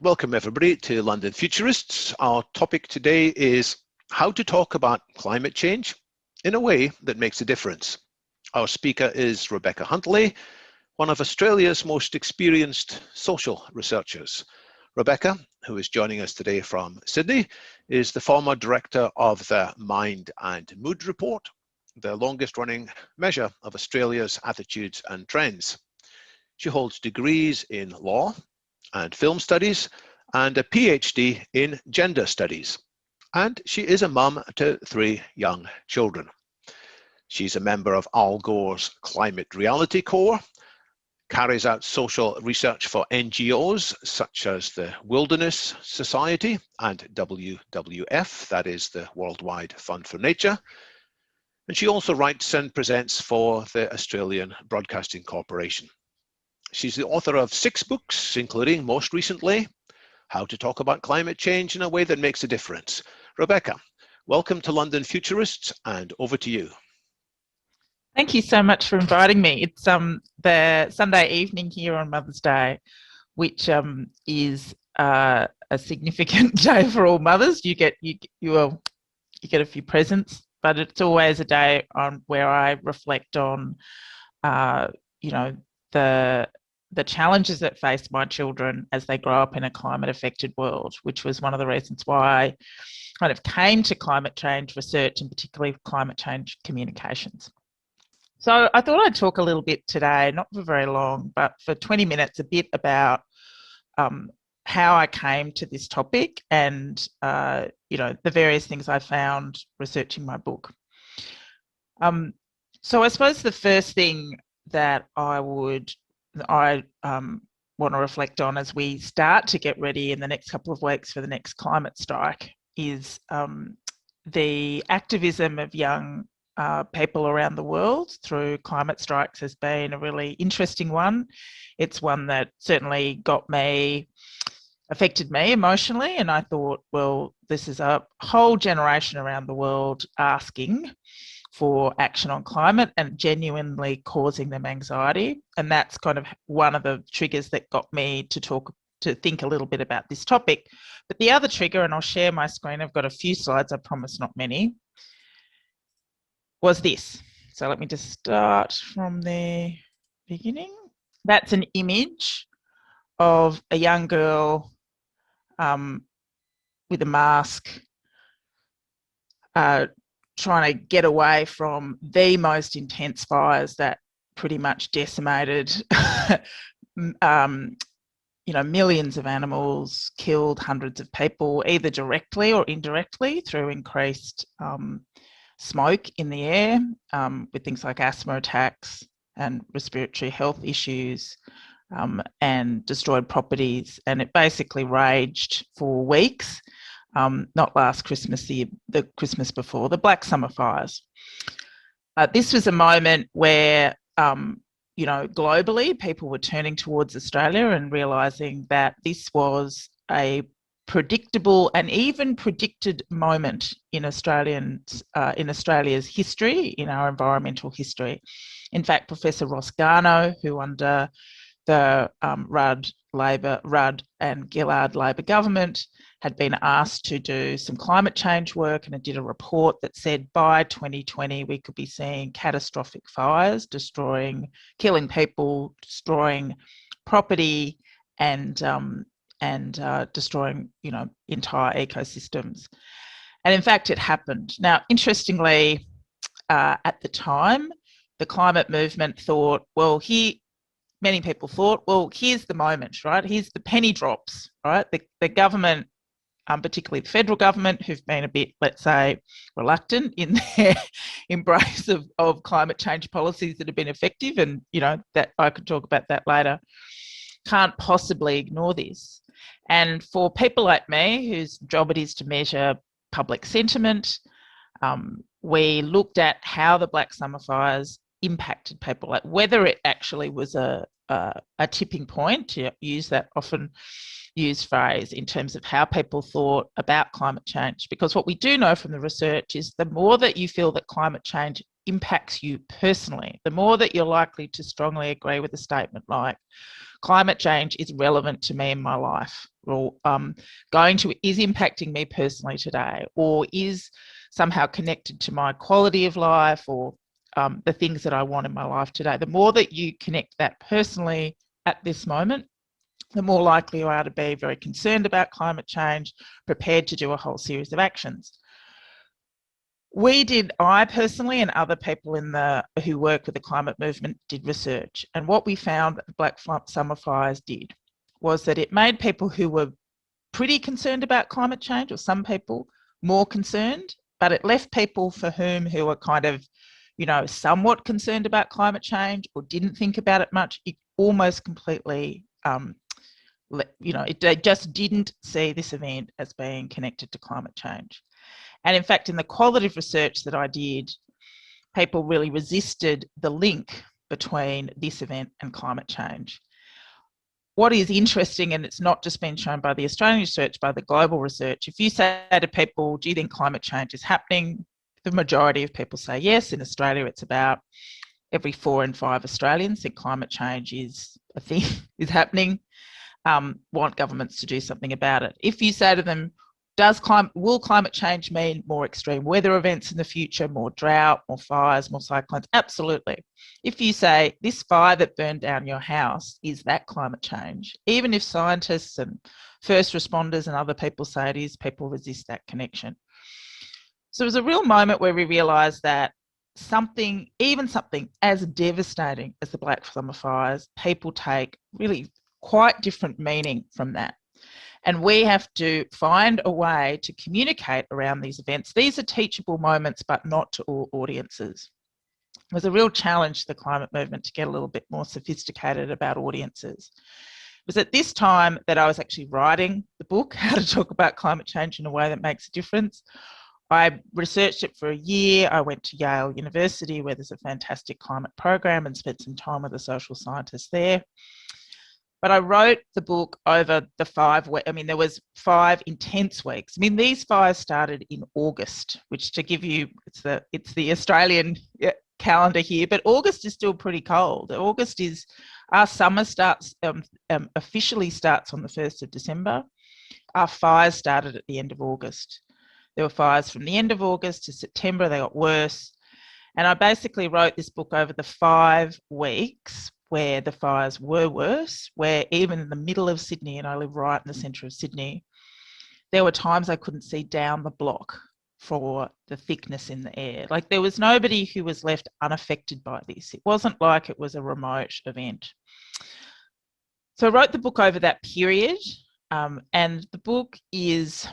Welcome everybody to London Futurists. Our topic today is how to talk about climate change in a way that makes a difference. Our speaker is Rebecca Huntley, one of Australia's most experienced social researchers. Rebecca, who is joining us today from Sydney, is the former director of the Mind and Mood Report, the longest running measure of Australia's attitudes and trends. She holds degrees in law and film studies, and a PhD in gender studies. And she is a mum to 3 young children. She's a member of Al Gore's Climate Reality Corps, carries out social research for NGOs such as the Wilderness Society and WWF, that is the Worldwide Fund for Nature. And she also writes and presents for the Australian Broadcasting Corporation. She's the author of 6 books, including, most recently, How to Talk About Climate Change in a Way That Makes a Difference. Rebecca, welcome to London Futurists, and over to you. Thank you so much for inviting me. It's the Sunday evening here on Mother's Day, which is a significant day for all mothers. You get a few presents, but it's always a day where I reflect on, the challenges that face my children as they grow up in a climate-affected world, which was one of the reasons why I kind of came to climate change research and particularly climate change communications. So I thought I'd talk a little bit today, not for very long, but for 20 minutes, a bit about how I came to this topic and, the various things I found researching my book. So I suppose the first thing that I want to reflect on as we start to get ready in the next couple of weeks for the next climate strike is the activism of young people around the world through climate strikes has been a really interesting one. It's one that certainly affected me emotionally, and I thought, well, this is a whole generation around the world asking for action on climate and genuinely causing them anxiety. And that's kind of one of the triggers that got me to think a little bit about this topic. But the other trigger, and I'll share my screen, I've got a few slides, I promise not many, was this. So let me just start from the beginning. That's an image of a young girl with a mask trying to get away from the most intense fires that pretty much decimated millions of animals, killed hundreds of people, either directly or indirectly through increased smoke in the air, with things like asthma attacks and respiratory health issues, and destroyed properties. And it basically raged for weeks. Not last Christmas, the Christmas before, the Black Summifiers. This was a moment where, globally, people were turning towards Australia and realising that this was a predictable and even predicted moment in Australia's history, in our environmental history. In fact, Professor Ross Garnaut, who under the Rudd and Gillard Labor government had been asked to do some climate change work, and it did a report that said by 2020 we could be seeing catastrophic fires, killing people, destroying property, and destroying entire ecosystems. And in fact, it happened. Now, interestingly, at the time, the climate movement thought, many people thought, well, here's the moment, right? Here's the penny drops, right? The government, particularly the federal government, who've been a bit, let's say, reluctant in their embrace of climate change policies that have been effective, and, that I could talk about that later, can't possibly ignore this. And for people like me, whose job it is to measure public sentiment, we looked at how the Black Summifiers impacted people, like whether it actually was a tipping point, to use that often used phrase, in terms of how people thought about climate change. Because what we do know from the research is the more that you feel that climate change impacts you personally, the more that you're likely to strongly agree with a statement like, climate change is relevant to me in my life. or is impacting me personally today, or is somehow connected to my quality of life, or the things that I want in my life today. The more that you connect that personally at this moment, the more likely you are to be very concerned about climate change, prepared to do a whole series of actions. I personally and other people who work with the climate movement did research, and what we found that the Black Summifiers did was that it made people who were pretty concerned about climate change, or some people more concerned, but it left people who were kind of, somewhat concerned about climate change or didn't think about it much. It almost completely, they just didn't see this event as being connected to climate change. And in fact, in the qualitative research that I did, people really resisted the link between this event and climate change. What is interesting, and it's not just been shown by the Australian research, by the global research, if you say to people, do you think climate change is happening? The majority of people say yes. In Australia, it's about every 4 in 5 Australians think climate change is a thing, is happening, want governments to do something about it. If you say to them, will climate change mean more extreme weather events in the future, more drought, more fires, more cyclones? Absolutely. If you say this fire that burned down your house, is that climate change? Even if scientists and first responders and other people say it is, people resist that connection. So it was a real moment where we realised that even something as devastating as the Black Summifiers, people take really quite different meaning from that. And we have to find a way to communicate around these events. These are teachable moments, but not to all audiences. It was a real challenge to the climate movement to get a little bit more sophisticated about audiences. It was at this time that I was actually writing the book, How to Talk About Climate Change in a Way That Makes a Difference. I researched it for a year. I went to Yale University, where there's a fantastic climate program, and spent some time with a social scientist there. But I wrote the book over the 5 weeks. There was 5 intense weeks. These fires started in August, which, to give you, it's the Australian calendar here, but August is still pretty cold. Our summer officially starts on the 1st of December. Our fires started at the end of August. There were fires from the end of August to September. They got worse. And I basically wrote this book over the 5 weeks where the fires were worse, where even in the middle of Sydney, and I live right in the centre of Sydney, there were times I couldn't see down the block for the thickness in the air. Like, there was nobody who was left unaffected by this. It wasn't like it was a remote event. So I wrote the book over that period, and the book is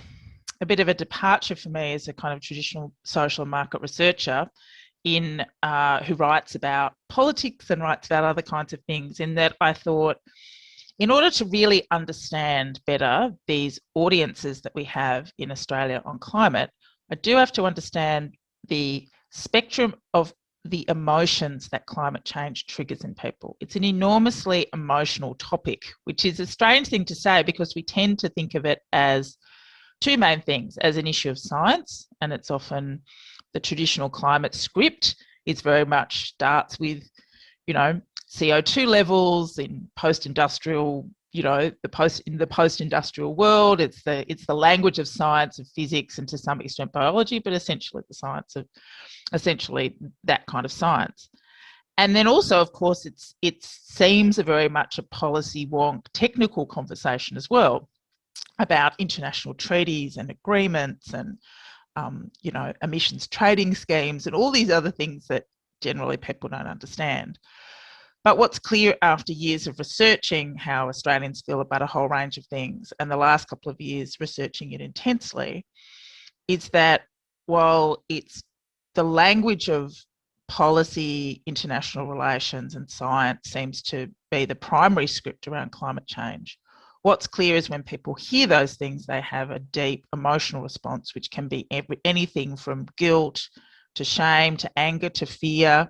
a bit of a departure for me as a kind of traditional social market researcher who writes about politics and writes about other kinds of things, in that I thought, in order to really understand better these audiences that we have in Australia on climate, I do have to understand the spectrum of the emotions that climate change triggers in people. It's an enormously emotional topic, which is a strange thing to say because we tend to think of it as 2 main things: as an issue of science, and it's often the traditional climate script is very much starts with, CO2 levels in post-industrial, in the post-industrial world. It's the language of science, of physics, and to some extent biology, but essentially the science of that kind of science. And then also, of course, it seems very much a policy wonk technical conversation as well, about international treaties and agreements and emissions trading schemes and all these other things that generally people don't understand. But what's clear after years of researching how Australians feel about a whole range of things, and the last couple of years researching it intensely, is that while it's the language of policy, international relations and science seems to be the primary script around climate change, what's clear is when people hear those things, they have a deep emotional response, which can be anything from guilt to shame to anger to fear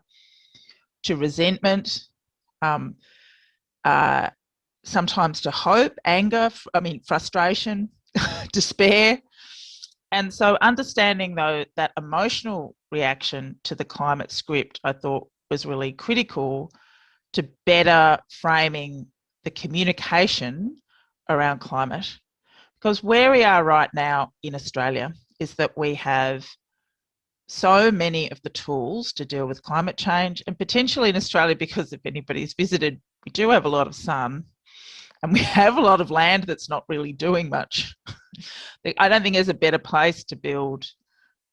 to resentment, sometimes to hope, anger, frustration, despair. And so understanding, though, that emotional reaction to the climate script, I thought was really critical to better framing the communication around climate Because where we are right now in Australia is that we have so many of the tools to deal with climate change, and potentially in Australia, because if anybody's visited, we do have a lot of sun and we have a lot of land that's not really doing much. I don't think there's a better place to build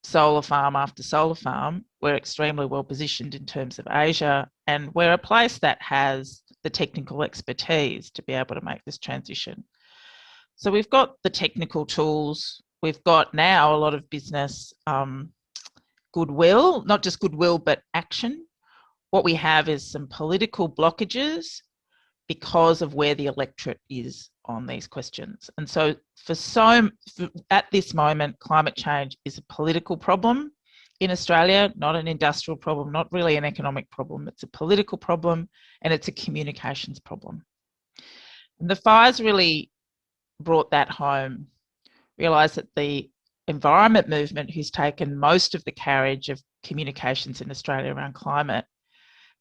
solar farm after solar farm. We're extremely well positioned in terms of Asia, and we're a place that has the technical expertise to be able to make this transition. So we've got the technical tools, we've got now a lot of business goodwill, not just goodwill, but action. What we have is some political blockages because of where the electorate is on these questions. And so at this moment, climate change is a political problem in Australia, not an industrial problem, not really an economic problem. It's a political problem and it's a communications problem. And the fires really brought that home, realised that the environment movement, who's taken most of the carriage of communications in Australia around climate,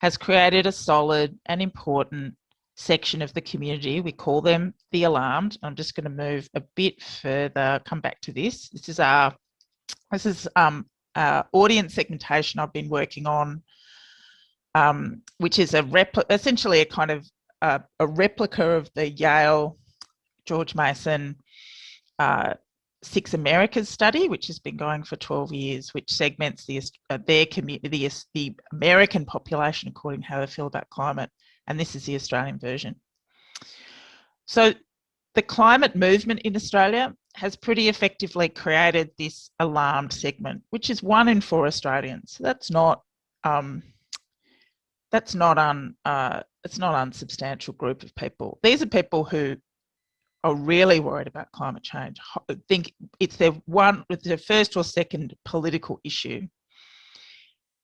has created a solid and important section of the community. We call them the alarmed. I'm just going to move a bit further, come back to this. This is audience segmentation I've been working on, which is essentially a kind of a replica of the Yale George Mason Six Americas study, which has been going for 12 years, which segments their community, the American population according to how they feel about climate. And this is the Australian version. So the climate movement in Australia has pretty effectively created this alarmed segment, which is 1 in 4 Australians. So that's not it's not unsubstantial group of people. These are people who are really worried about climate change. I think it's their first or second political issue.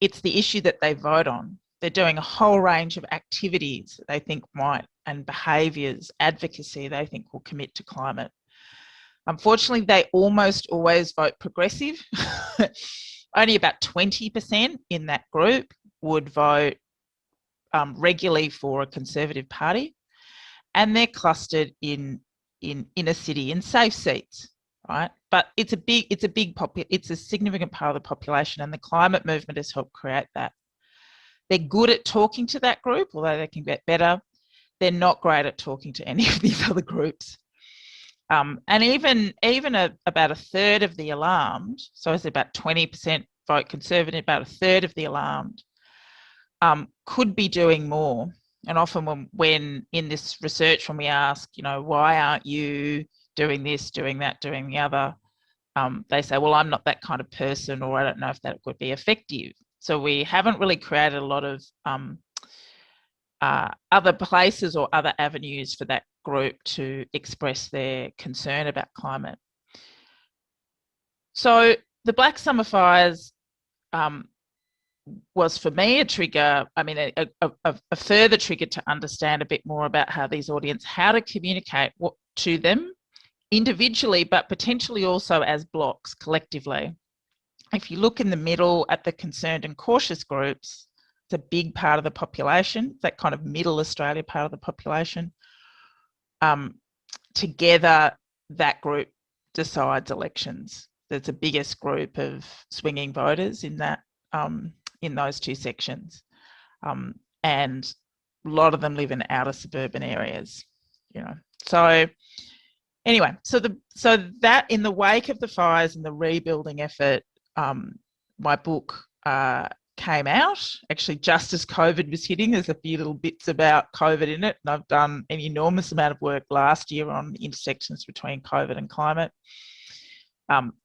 It's the issue that they vote on. They're doing a whole range of activities that they think might, and behaviours, advocacy they think will commit to climate. Unfortunately, they almost always vote progressive. Only about 20% in that group would vote regularly for a Conservative Party, and they're clustered in inner city in safe seats, right? But it's a significant part of the population, and the climate movement has helped create that. They're good at talking to that group, although they can get better. They're not great at talking to any of these other groups. And even about a third of the alarmed, so it's about 20% vote Conservative, about a third of the alarmed could be doing more. And often when in this research, when we ask, why aren't you doing this, doing that, doing the other, they say, well, I'm not that kind of person, or I don't know if that would be effective. So we haven't really created a lot of other places or other avenues for that group to express their concern about climate. So the Black Summifiers was for me a trigger, a further trigger to understand a bit more about how these audience, how to communicate to them individually, but potentially also as blocks collectively. If you look in the middle at the concerned and cautious groups, it's a big part of the population, that kind of middle Australia part of the population. Together, that group decides elections. There's the biggest group of swinging voters in that, in those two sections. And a lot of them live in outer suburban areas, So anyway, so that in the wake of the fires and the rebuilding effort, my book came out actually just as COVID was hitting. There's a few little bits about COVID in it, and I've done an enormous amount of work last year on intersections between COVID and climate.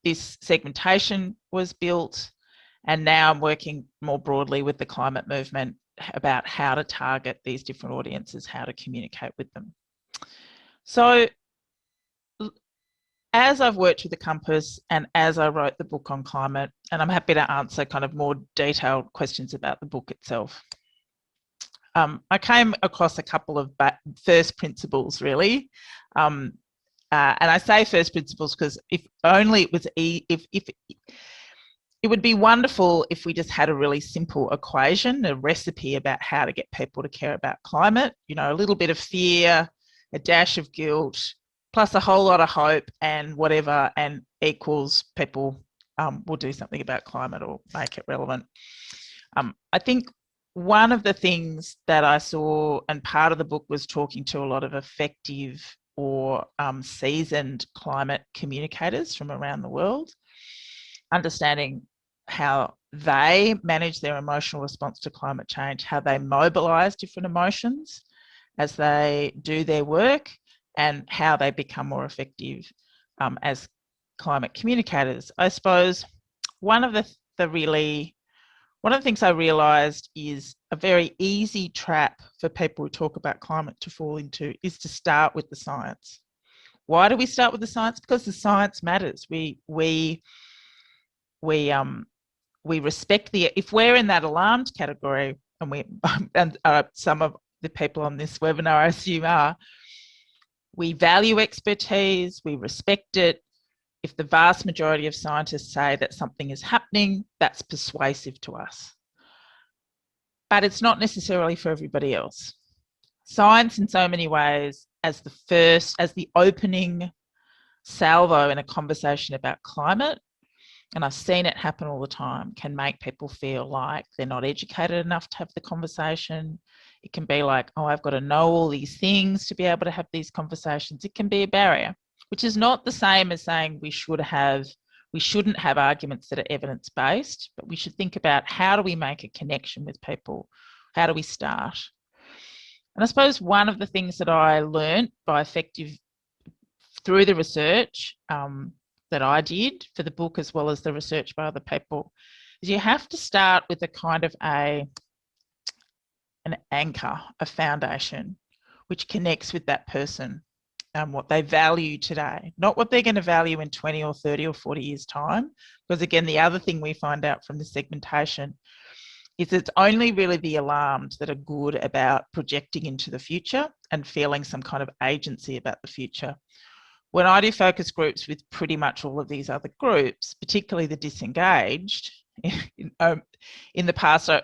This segmentation was built, and now I'm working more broadly with the climate movement about how to target these different audiences, how to communicate with them. So as I've worked with the Compass and as I wrote the book on climate, and I'm happy to answer kind of more detailed questions about the book itself, I came across a couple of first principles, really. And I say first principles because if only it was, it would be wonderful if we just had a really simple equation, a recipe about how to get people to care about climate, a little bit of fear, a dash of guilt, plus a whole lot of hope and whatever, and equals people will do something about climate or make it relevant. I think one of the things that I saw, and part of the book was talking to a lot of effective or seasoned climate communicators from around the world, understanding how they manage their emotional response to climate change, how they mobilise different emotions as they do their work, and how they become more effective as climate communicators. I suppose one of the things I realised is a very easy trap for people who talk about climate to fall into is to start with the science. Why do we start with the science? Because the science matters. We respect if we're in that alarmed category, and some of the people on this webinar, I assume, are, we value expertise, we respect it. If the vast majority of scientists say that something is happening, that's persuasive to us. But it's not necessarily for everybody else. Science, in so many ways, as the opening salvo in a conversation about climate, and I've seen it happen all the time, can make people feel like they're not educated enough to have the conversation. It can be like, oh, I've got to know all these things to be able to have these conversations. It can be a barrier, which is not the same as saying we shouldn't have arguments that are evidence-based, but we should think about, how do we make a connection with people? How do we start? And I suppose one of the things that I learned through the research that I did for the book, as well as the research by other people, is you have to start with a kind of an anchor, a foundation, which connects with that person and what they value today, not what they're going to value in 20 or 30 or 40 years' time. Because again, the other thing we find out from the segmentation is it's only really the alarmed that are good about projecting into the future and feeling some kind of agency about the future. When I do focus groups with pretty much all of these other groups, particularly the disengaged, in the past, I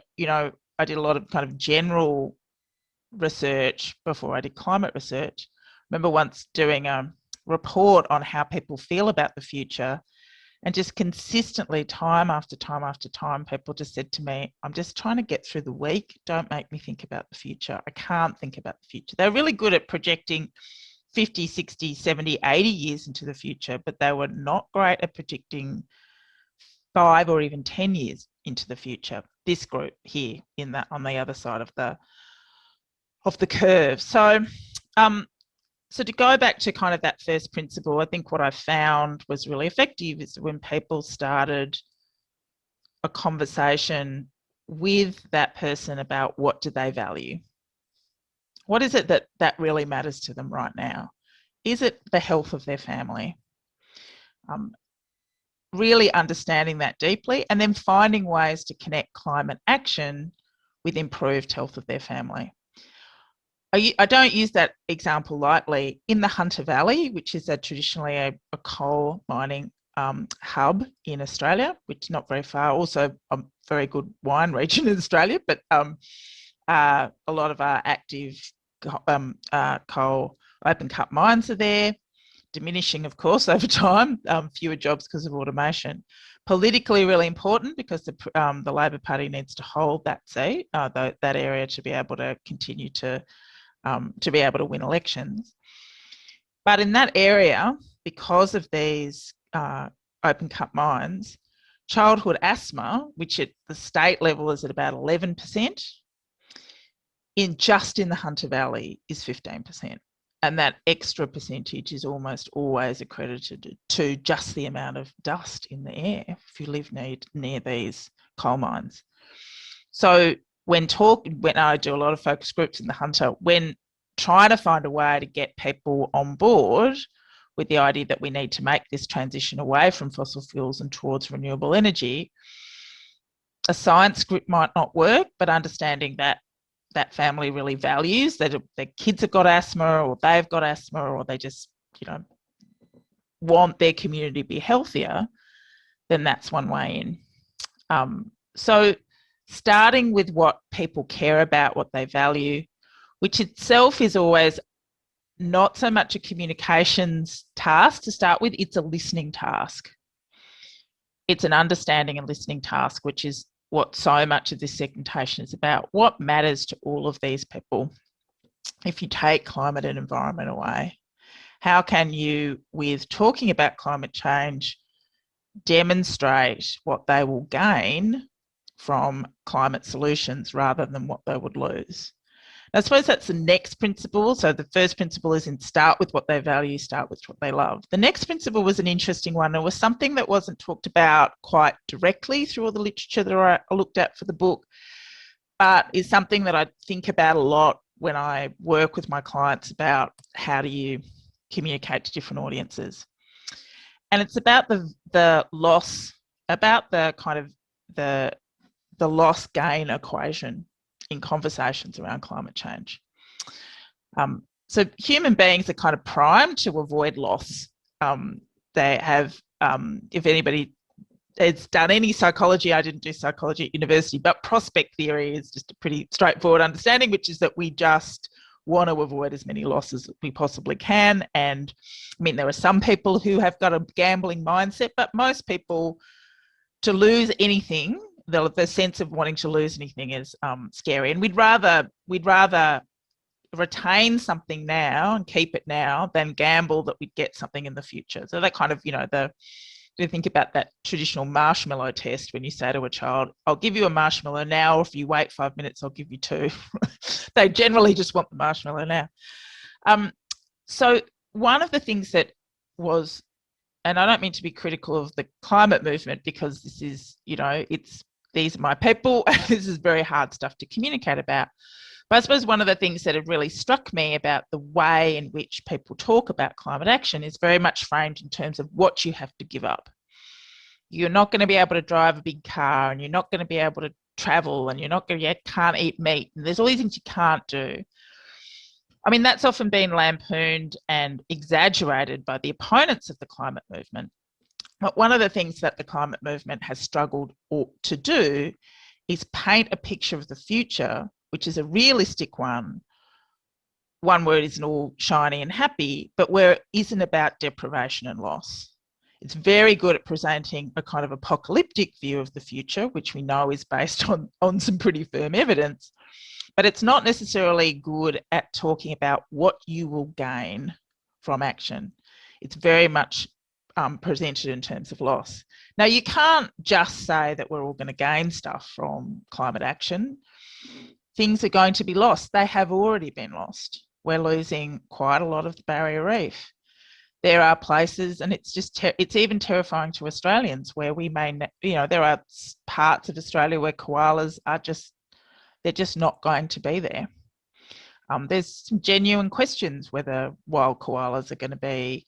did a lot of kind of general research before I did climate research. I remember once doing a report on how people feel about the future, and just consistently, time after time after time, people just said to me, I'm just trying to get through the week. Don't make me think about the future. I can't think about the future. They're really good at projecting 50, 60, 70, 80 years into the future, but they were not great at predicting 5 or even 10 years into the future. This group here on the other side of the curve. So to go back to kind of that first principle, I think what I found was really effective is when people started a conversation with that person about what do they value. What is it that really matters to them right now? Is it the health of their family? Really understanding that deeply, and then finding ways to connect climate action with improved health of their family. I don't use that example lightly. In the Hunter Valley, which is traditionally a coal mining hub in Australia, which is not very far, also a very good wine region in Australia, but a lot of our active coal open cut mines are there, diminishing, of course, over time, fewer jobs because of automation. Politically really important because the Labor Party needs to hold that seat, that area, to be able to continue to be able to win elections. But in that area, because of these open cut mines, childhood asthma, which at the state level is at about 11%, in the Hunter Valley is 15%. And that extra percentage is almost always accredited to just the amount of dust in the air if you live near these coal mines. So when I do a lot of focus groups in the Hunter, when trying to find a way to get people on board with the idea that we need to make this transition away from fossil fuels and towards renewable energy, a science group might not work, but understanding that family really values that their kids have got asthma, or they've got asthma, or they just want their community to be healthier, then that's one way in. So starting with what people care about, what they value, which itself is always not so much a communications task to start with, it's a listening task. It's an understanding and listening task, which is what so much of this segmentation is about. What matters to all of these people if you take climate and environment away? How can you, with talking about climate change, demonstrate what they will gain from climate solutions rather than what they would lose? I suppose that's the next principle. So the first principle is start with what they value, start with what they love. The next principle was an interesting one. It was something that wasn't talked about quite directly through all the literature that I looked at for the book, but is something that I think about a lot when I work with my clients about how do you communicate to different audiences. And it's about the loss, about the kind of the loss gain equation in conversations around climate change. So human beings are kind of primed to avoid loss. They have, if anybody has done any psychology, I didn't do psychology at university, but prospect theory is just a pretty straightforward understanding, which is that we just want to avoid as many losses as we possibly can. And I mean, there are some people who have got a gambling mindset, but most people, to lose anything, the sense of wanting to lose anything is scary, and we'd rather retain something now and keep it now than gamble that we'd get something in the future. So that kind of, you think about that traditional marshmallow test when you say to a child, I'll give you a marshmallow now, or if you wait 5 minutes, I'll give you 2. They generally just want the marshmallow now. So one of the things that was, and I don't mean to be critical of the climate movement, because this is, these are my people. This is very hard stuff to communicate about. But I suppose one of the things that had really struck me about the way in which people talk about climate action is very much framed in terms of what you have to give up. You're not going to be able to drive a big car, and you're not going to be able to travel, and you can't eat meat, and there's all these things you can't do. I mean, that's often been lampooned and exaggerated by the opponents of the climate movement. But one of the things that the climate movement has struggled to do is paint a picture of the future, which is a realistic one where it isn't all shiny and happy, but where it isn't about deprivation and loss. It's very good at presenting a kind of apocalyptic view of the future, which we know is based on some pretty firm evidence, but it's not necessarily good at talking about what you will gain from action. It's very much presented in terms of loss. Now, you can't just say that we're all going to gain stuff from climate action. Things are going to be lost. They have already been lost. We're losing quite a lot of the barrier reef. There are places, and it's even terrifying to Australians, where we may, there are parts of Australia where koalas they're just not going to be there. There's some genuine questions whether wild koalas are going to be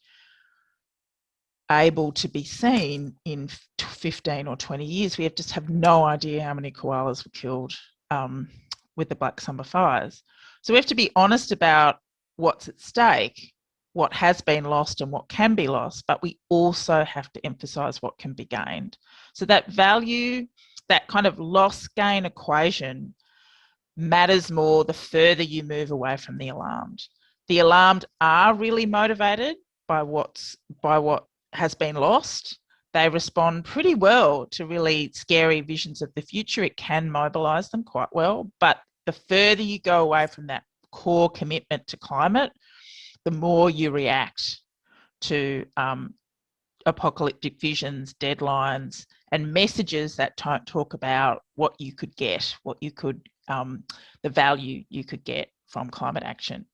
able to be seen in 15 or 20 years. We just have no idea how many koalas were killed with the Black Summifiers. So we have to be honest about what's at stake, what has been lost and what can be lost, but we also have to emphasise what can be gained. So that value, that kind of loss-gain equation matters more the further you move away from the alarmed. The alarmed are really motivated by what has been lost. They respond pretty well to really scary visions of the future. It can mobilise them quite well, but the further you go away from that core commitment to climate, the more you react to apocalyptic visions, deadlines, and messages that talk about what you could get, the value you could get from climate action.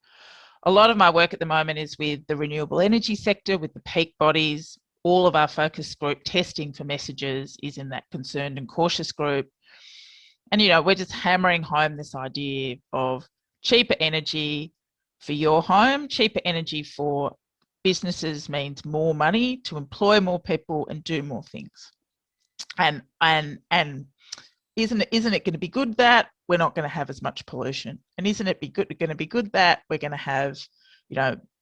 A lot of my work at the moment is with the renewable energy sector, with the peak bodies. All of our focus group testing for messages is in that concerned and cautious group. And, we're just hammering home this idea of cheaper energy for your home. Cheaper energy for businesses means more money to employ more people and do more things. And isn't it going to be good that we're not going to have as much pollution? And isn't it going to be good that we're going to have,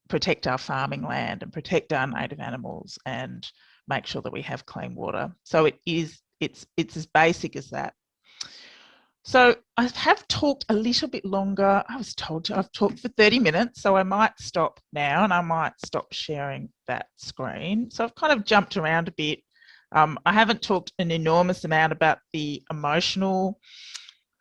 protect our farming land and protect our native animals and make sure that we have clean water? So it's as basic as that. So I have talked a little bit longer. I was told I've talked for 30 minutes, so I might stop now and I might stop sharing that screen. So I've kind of jumped around a bit. I haven't talked an enormous amount about the emotional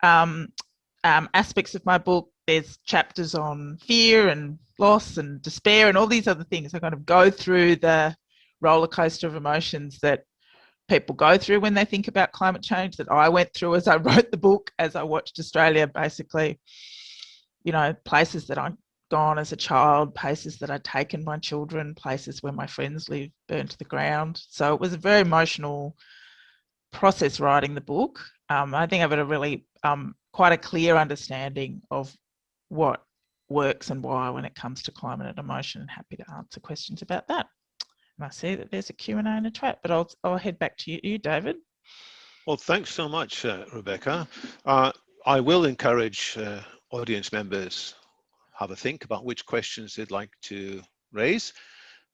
aspects of my book. There's chapters on fear and loss and despair and all these other things. I kind of go through the roller coaster of emotions that people go through when they think about climate change, that I went through as I wrote the book, as I watched Australia, basically, you know, places that I'd gone as a child, places that I'd taken my children, places where my friends live burned to the ground. So it was a very emotional process writing the book. I think I've got a really quite a clear understanding of what works and why when it comes to climate and emotion, and happy to answer questions about that. And I see that there's a Q&A in the chat, but I'll head back to you, David. Well, thanks so much, Rebecca. I will encourage audience members have a think about which questions they'd like to raise.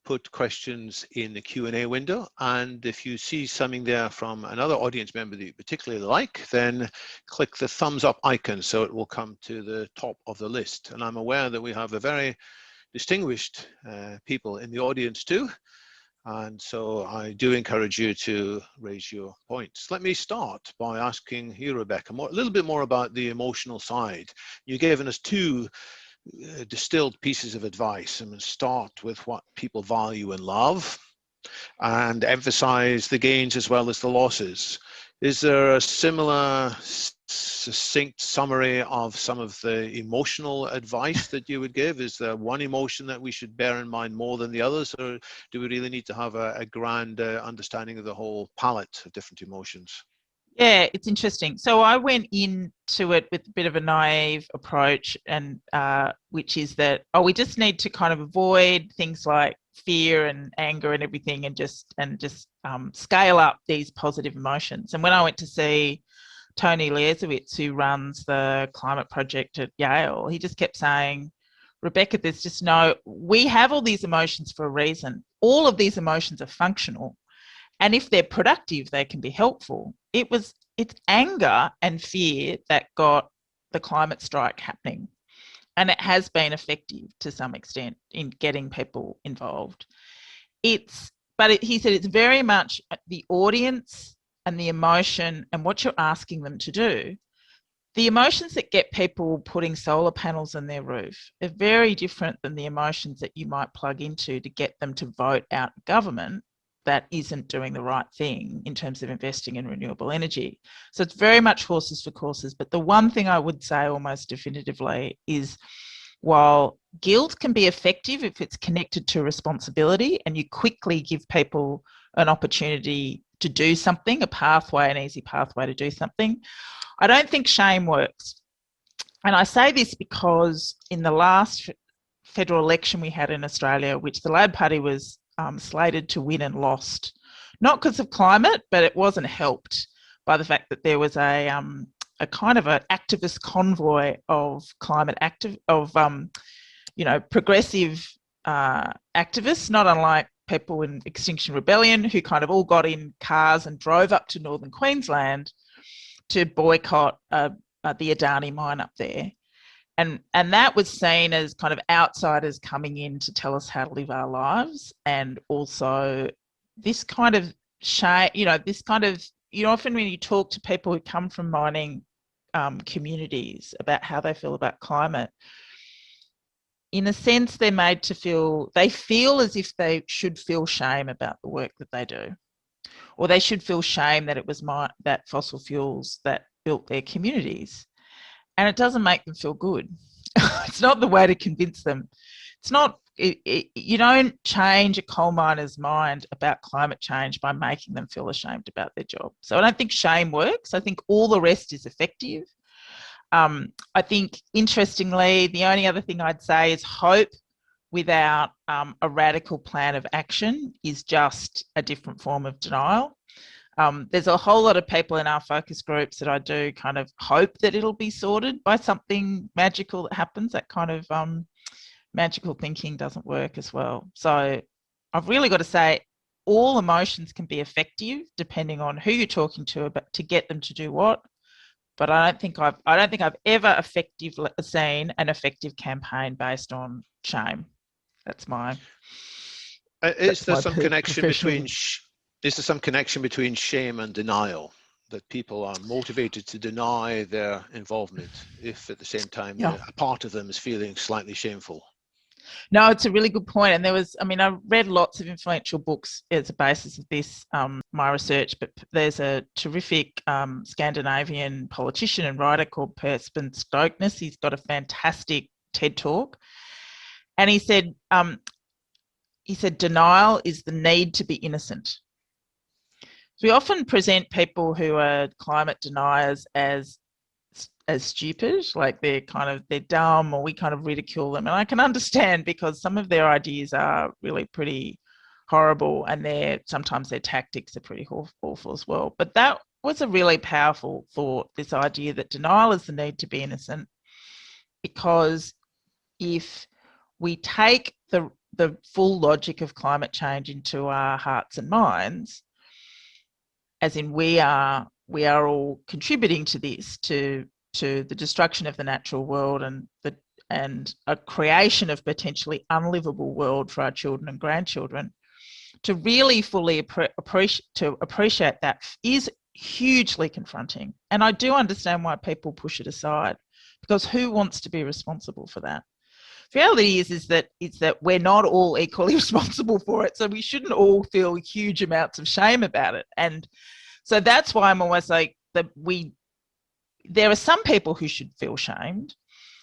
Put questions in the Q&A window, and if you see something there from another audience member that you particularly like, then click the thumbs up icon so it will come to the top of the list. And I'm aware that we have a very distinguished people in the audience too, and so I do encourage you to raise your points. Let me start by asking you, Rebecca, a little bit more about the emotional side. You've given us two distilled pieces of advice. I'm going to start with what people value and love and emphasize the gains as well as the losses. Is there a similar succinct summary of some of the emotional advice that you would give? Is there one emotion that we should bear in mind more than the others, or do we really need to have a grand understanding of the whole palette of different emotions? Yeah, it's interesting. So I went into it with a bit of a naive approach, and which is that, we just need to kind of avoid things like fear and anger and everything, and just scale up these positive emotions. And when I went to see Tony Leazowitz, who runs the climate project at Yale, he just kept saying, Rebecca, there's just we have all these emotions for a reason. All of these emotions are functional. And if they're productive, they can be helpful. It's anger and fear that got the climate strike happening. And it has been effective to some extent in getting people involved. He said it's very much the audience and the emotion and what you're asking them to do. The emotions that get people putting solar panels on their roof are very different than the emotions that you might plug into to get them to vote out government that isn't doing the right thing in terms of investing in renewable energy. So it's very much horses for courses. But the one thing I would say almost definitively is, while guilt can be effective if it's connected to responsibility and you quickly give people an opportunity to do something, a pathway, an easy pathway to do something, I don't think shame works. And I say this because in the last federal election we had in Australia, which the Labor Party was slated to win and lost, not because of climate, but it wasn't helped by the fact that there was a kind of an activist convoy of progressive activists, not unlike people in Extinction Rebellion, who kind of all got in cars and drove up to northern Queensland to boycott the Adani mine up there. And that was seen as kind of outsiders coming in to tell us how to live our lives. And also this kind of shame, often when you talk to people who come from mining communities about how they feel about climate, in a sense, they're made to they feel as if they should feel shame about the work that they do, or they should feel shame that it was that fossil fuels that built their communities. And it doesn't make them feel good. It's not the way to convince them. It's not, you don't change a coal miner's mind about climate change by making them feel ashamed about their job. So I don't think shame works. I think all the rest is effective. I think, interestingly, the only other thing I'd say is hope without a radical plan of action is just a different form of denial. There's a whole lot of people in our focus groups that I do kind of hope that it'll be sorted by something magical that happens. That kind of magical thinking doesn't work as well. So I've really got to say, all emotions can be effective depending on who you're talking to, but to get them to do what. but I don't think I've ever effectively seen an effective campaign based on shame. That's my Is there some connection professional. is there some connection between shame and denial? That people are motivated to deny their involvement if at the same time Yeah. a part of them is feeling slightly shameful? No, it's a really good point. And I read lots of influential books as a basis of this, my research, but there's a terrific Scandinavian politician and writer called Perspen Stoknes. He's got a fantastic TED talk. And he said, denial is the need to be innocent. So we often present people who are climate deniers as stupid, like they're dumb, or we kind of ridicule them. And I can understand, because some of their ideas are really pretty horrible, and sometimes their tactics are pretty awful as well. But that was a really powerful thought, this idea that denial is the need to be innocent, because if we take the full logic of climate change into our hearts and minds, as in we are all contributing to this, to the destruction of the natural world and a creation of potentially unlivable world for our children and grandchildren, to really fully appreciate that is hugely confronting. And I do understand why people push it aside, because who wants to be responsible for that? The reality is that we're not all equally responsible for it, so we shouldn't all feel huge amounts of shame about it. And so that's why I'm always like, there are some people who should feel shamed.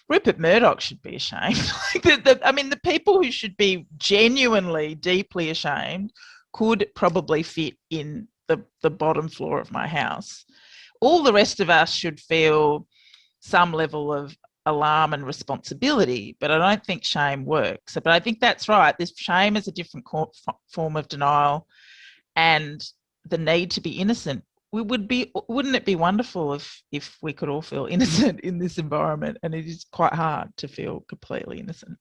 Rupert Murdoch should be ashamed. The people who should be genuinely, deeply ashamed could probably fit in the bottom floor of my house. All the rest of us should feel some level of alarm and responsibility, but I don't think shame works. But I think that's right. This shame is a different form of denial, and the need to be innocent. Wouldn't it be wonderful if we could all feel innocent in this environment? And it is quite hard to feel completely innocent.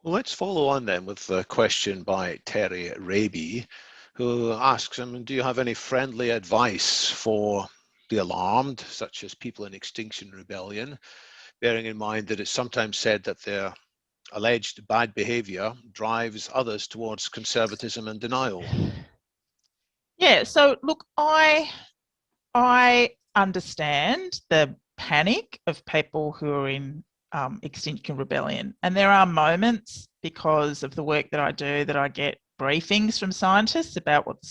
Well, let's follow on then with a question by Terry Raby, who asks him, do you have any friendly advice for the alarmed, such as people in Extinction Rebellion, bearing in mind that it's sometimes said that their alleged bad behavior drives others towards conservatism and denial? Yeah, so look, I understand the panic of people who are in Extinction Rebellion. And there are moments, because of the work that I do, that I get briefings from scientists about what the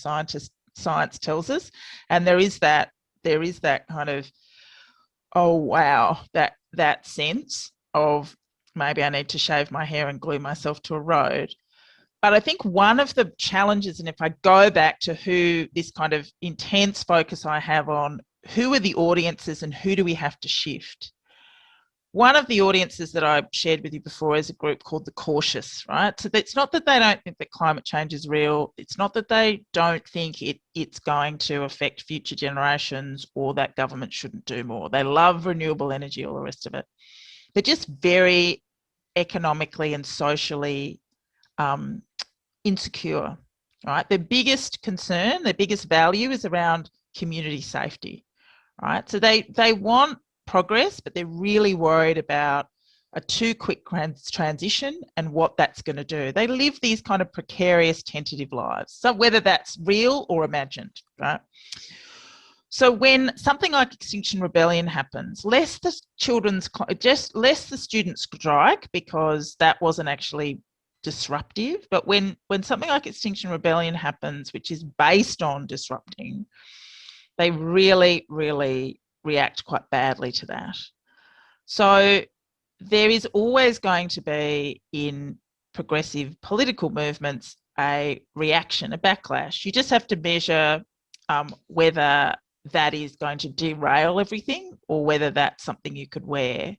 science tells us. And there is that kind of, oh wow, that sense of maybe I need to shave my hair and glue myself to a road. But I think one of the challenges, and if I go back to this kind of intense focus I have on who are the audiences and who do we have to shift, one of the audiences that I shared with you before is a group called the cautious, right? So it's not that they don't think that climate change is real. It's not that they don't think it's going to affect future generations, or that government shouldn't do more. They love renewable energy, all the rest of it. They're just very economically and socially insecure, right? Their biggest concern, their biggest value is around community safety, right? So they want progress, but they're really worried about a too quick transition and what that's going to do. They live these kind of precarious, tentative lives, so whether that's real or imagined, right? So when something like Extinction Rebellion happens, less the students strike, because that wasn't actually disruptive. But when something like Extinction Rebellion happens, which is based on disrupting, they really, really react quite badly to that. So there is always going to be, in progressive political movements, a reaction, a backlash. You just have to measure whether that is going to derail everything, or whether that's something you could wear.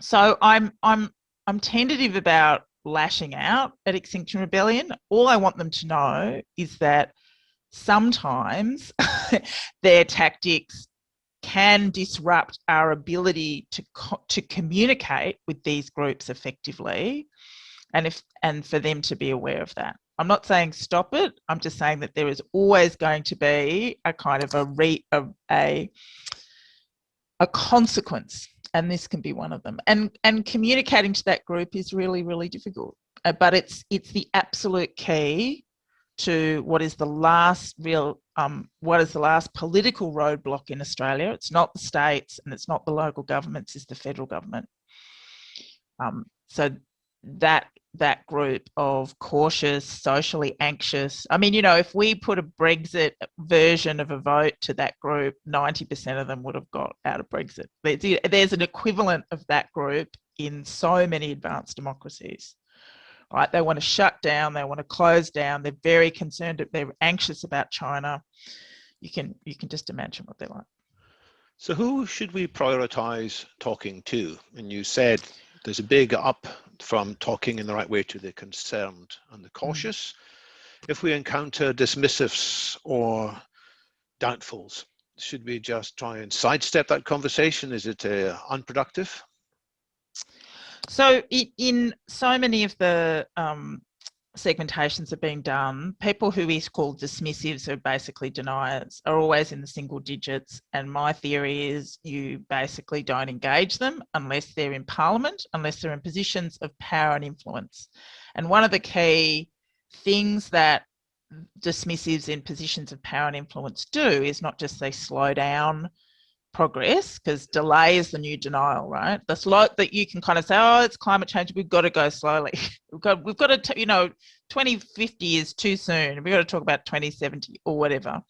So I'm tentative about lashing out at Extinction Rebellion. All I want them to know is that sometimes their tactics can disrupt our ability to communicate with these groups effectively, and for them to be aware of that. I'm not saying stop it. I'm just saying that there is always going to be a kind of a consequence, and this can be one of them. And communicating to that group is really, really difficult. But it's the absolute key to what is the last political roadblock in Australia. It's not the states and it's not the local governments, it's the federal government. So that group of cautious, socially anxious, I mean, if we put a Brexit version of a vote to that group, 90% of them would have got out of Brexit. There's an equivalent of that group in so many advanced democracies. Right? They want to shut down, they want to close down, they're very concerned, they're anxious about China. You can just imagine what they're like. So who should we prioritize talking to? And you said there's a big up from talking in the right way to the concerned and the cautious. If we encounter dismissives or doubtfuls, should we just try and sidestep that conversation? Is it unproductive? So in so many of the segmentations are being done, people who is called dismissives, or basically deniers, are always in the single digits. And my theory is you basically don't engage them unless they're in Parliament, unless they're in positions of power and influence. And one of the key things that dismissives in positions of power and influence do is not just they slow down progress, because delay is the new denial, right? The slow that you can kind of say, oh, it's climate change, we've got to go slowly. we've got to, 2050 is too soon. We've got to talk about 2070 or whatever.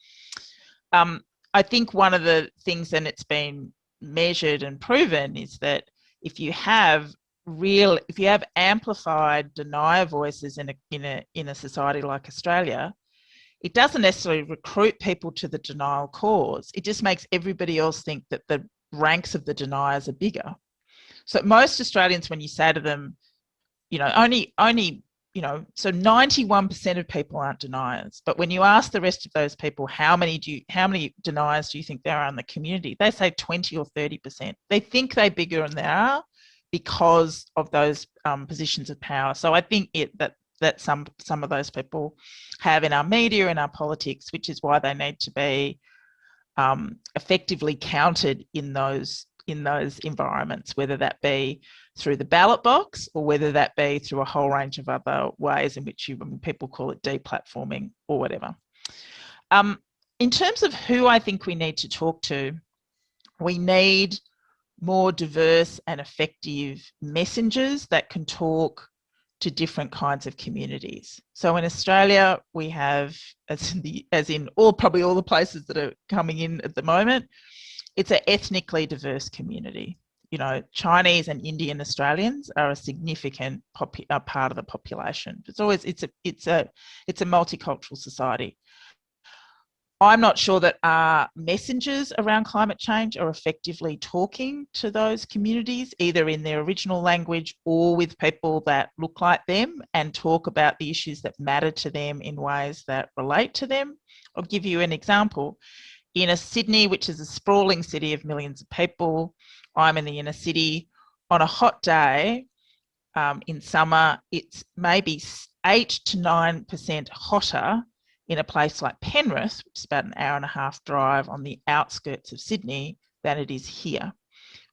I think one of the things, and it's been measured and proven, is that if you have amplified denier voices in a society like Australia, it doesn't necessarily recruit people to the denial cause. It just makes everybody else think that the ranks of the deniers are bigger. So most Australians, when you say to them, so 91% of people aren't deniers. But when you ask the rest of those people, how many deniers do you think there are in the community? They say 20 or 30%. They think they're bigger than they are because of those positions of power. So I think that some of those people have in our media, in our politics, which is why they need to be effectively counted in those environments, whether that be through the ballot box or whether that be through a whole range of other ways in which people call it deplatforming or whatever. In terms of who I think we need to talk to, we need more diverse and effective messengers that can talk to different kinds of communities. So in Australia, we have, as in probably all the places that are coming in at the moment, it's an ethnically diverse community. Chinese and Indian Australians are a significant part of the population. It's a multicultural society. I'm not sure that our messengers around climate change are effectively talking to those communities, either in their original language or with people that look like them and talk about the issues that matter to them in ways that relate to them. I'll give you an example. In Sydney, which is a sprawling city of millions of people, I'm in the inner city. On a hot day in summer, it's maybe 8 to 9% hotter in a place like Penrith, which is about an hour and a half drive on the outskirts of Sydney, than it is here.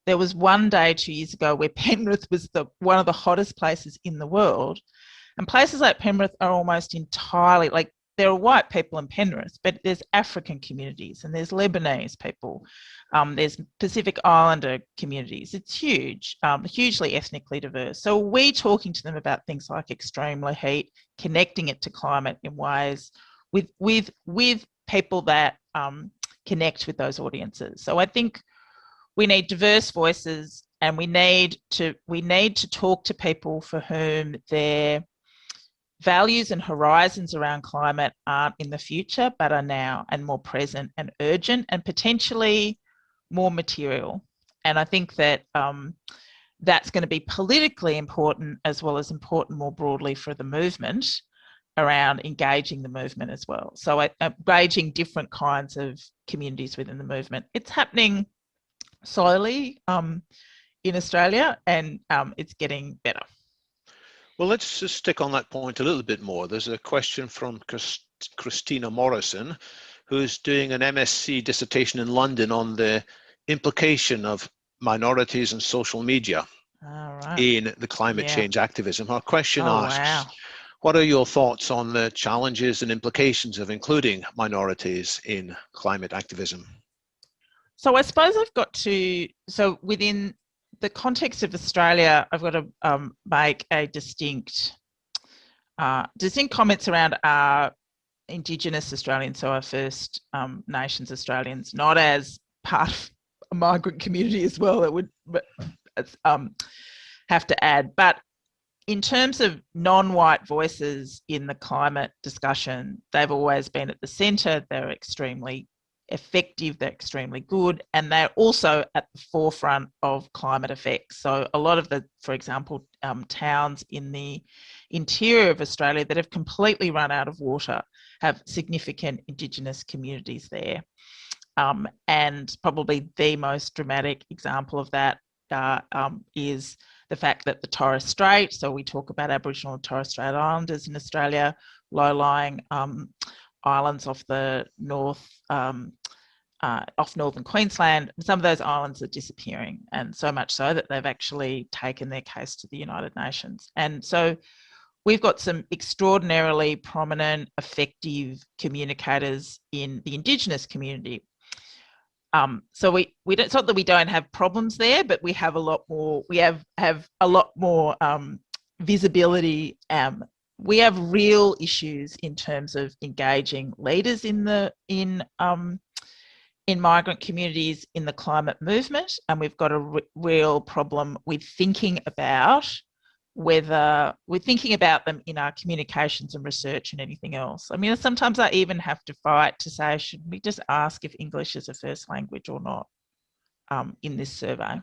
There was one day 2 years ago where Penrith was one of the hottest places in the world. And places like Penrith are almost entirely, like, there are white people in Penrith, but there's African communities and there's Lebanese people. There's Pacific Islander communities. It's huge, hugely ethnically diverse. So we're talking to them about things like extreme heat, connecting it to climate in ways with people that connect with those audiences. So I think we need diverse voices, and we need to talk to people for whom their values and horizons around climate aren't in the future, but are now, and more present and urgent and potentially more material. And I think that that's going to be politically important, as well as important more broadly for the movement, around engaging the movement as well. So engaging different kinds of communities within the movement. It's happening slowly in Australia, and it's getting better. Well, let's just stick on that point a little bit more. There's a question from Christina Morrison, who's doing an MSc dissertation in London on the implication of minorities and social media in the climate change activism. Her question asks, what are your thoughts on the challenges and implications of including minorities in climate activism? So I suppose I've got to, so within the context of Australia, I've got to make a distinct comments around our Indigenous Australians, so our First Nations Australians, not as part of a migrant community as well, that would have to add. But in terms of non-white voices in the climate discussion, they've always been at the centre. They're extremely effective, they're extremely good, and they're also at the forefront of climate effects. So a lot of the, for example, towns in the interior of Australia that have completely run out of water have significant Indigenous communities there. And probably the most dramatic example of that is the fact that the Torres Strait, so we talk about Aboriginal and Torres Strait Islanders in Australia, low-lying islands off the north, off northern Queensland, some of those islands are disappearing, and so much so that they've actually taken their case to the United Nations. And so we've got some extraordinarily prominent, effective communicators in the Indigenous community. So we don't, it's not that we don't have problems there, but we have a lot more, we have a lot more visibility. We have real issues in terms of engaging leaders in migrant communities in the climate movement, and we've got a real problem with thinking about whether we're thinking about them in our communications and research and anything else. I mean, sometimes I even have to fight to say, should we just ask if English is a first language or not in this survey?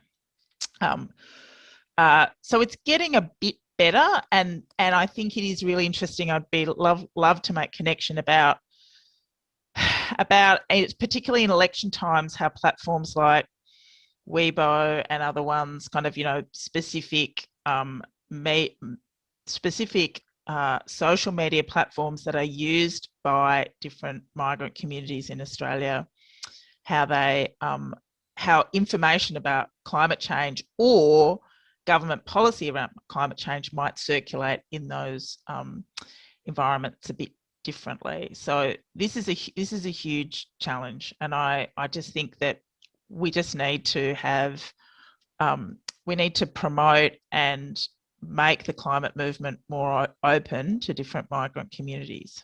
So it's getting a bit better, and I think it is really interesting. I'd love to make connection about particularly in election times, how platforms like Weibo and other ones kind of, specific social media platforms that are used by different migrant communities in Australia, how information about climate change or government policy around climate change might circulate in those environments a bit differently. So this is a huge challenge, and I just think that we just need to have we need to promote and make the climate movement more open to different migrant communities.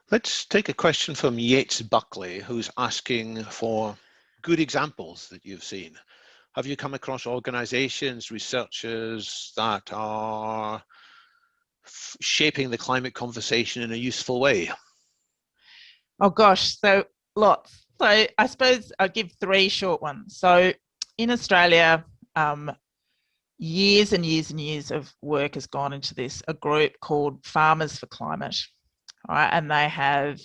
Let's take a question from Yates Buckley, who's asking for good examples that you've seen. Have you come across organizations, researchers that are shaping the climate conversation in a useful way? Oh gosh, so lots. So I suppose I'll give three short ones. So in Australia, years and years and years of work has gone into this, a group called Farmers for Climate, right? And they have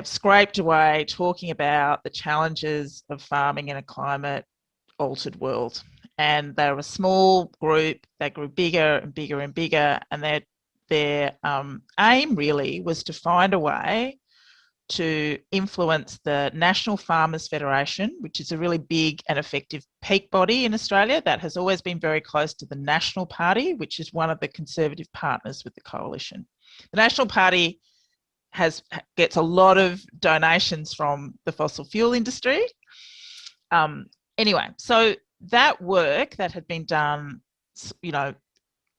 scraped away talking about the challenges of farming in a climate altered world. And they're a small group, they grew bigger and bigger and bigger, and their aim really was to find a way to influence the National Farmers Federation, which is a really big and effective peak body in Australia that has always been very close to the National Party, which is one of the Conservative partners with the coalition. The National Party gets a lot of donations from the fossil fuel industry. Anyway, so that work that had been done,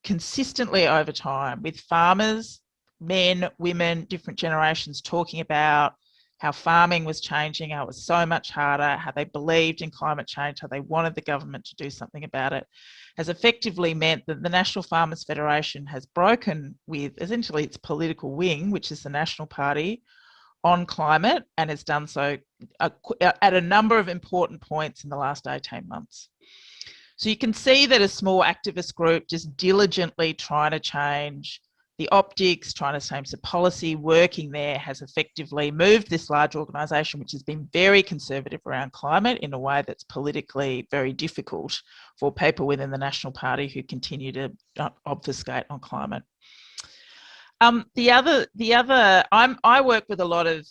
consistently over time with farmers, men, women, different generations, talking about how farming was changing, how it was so much harder, how they believed in climate change, how they wanted the government to do something about it, has effectively meant that the National Farmers Federation has broken with essentially its political wing, which is the National Party, on climate, and has done so at a number of important points in the last 18 months. So you can see that a small activist group just diligently trying to change the optics, trying to change the policy, working there has effectively moved this large organisation, which has been very conservative around climate, in a way that's politically very difficult for people within the National Party who continue to obfuscate on climate. I work with a lot of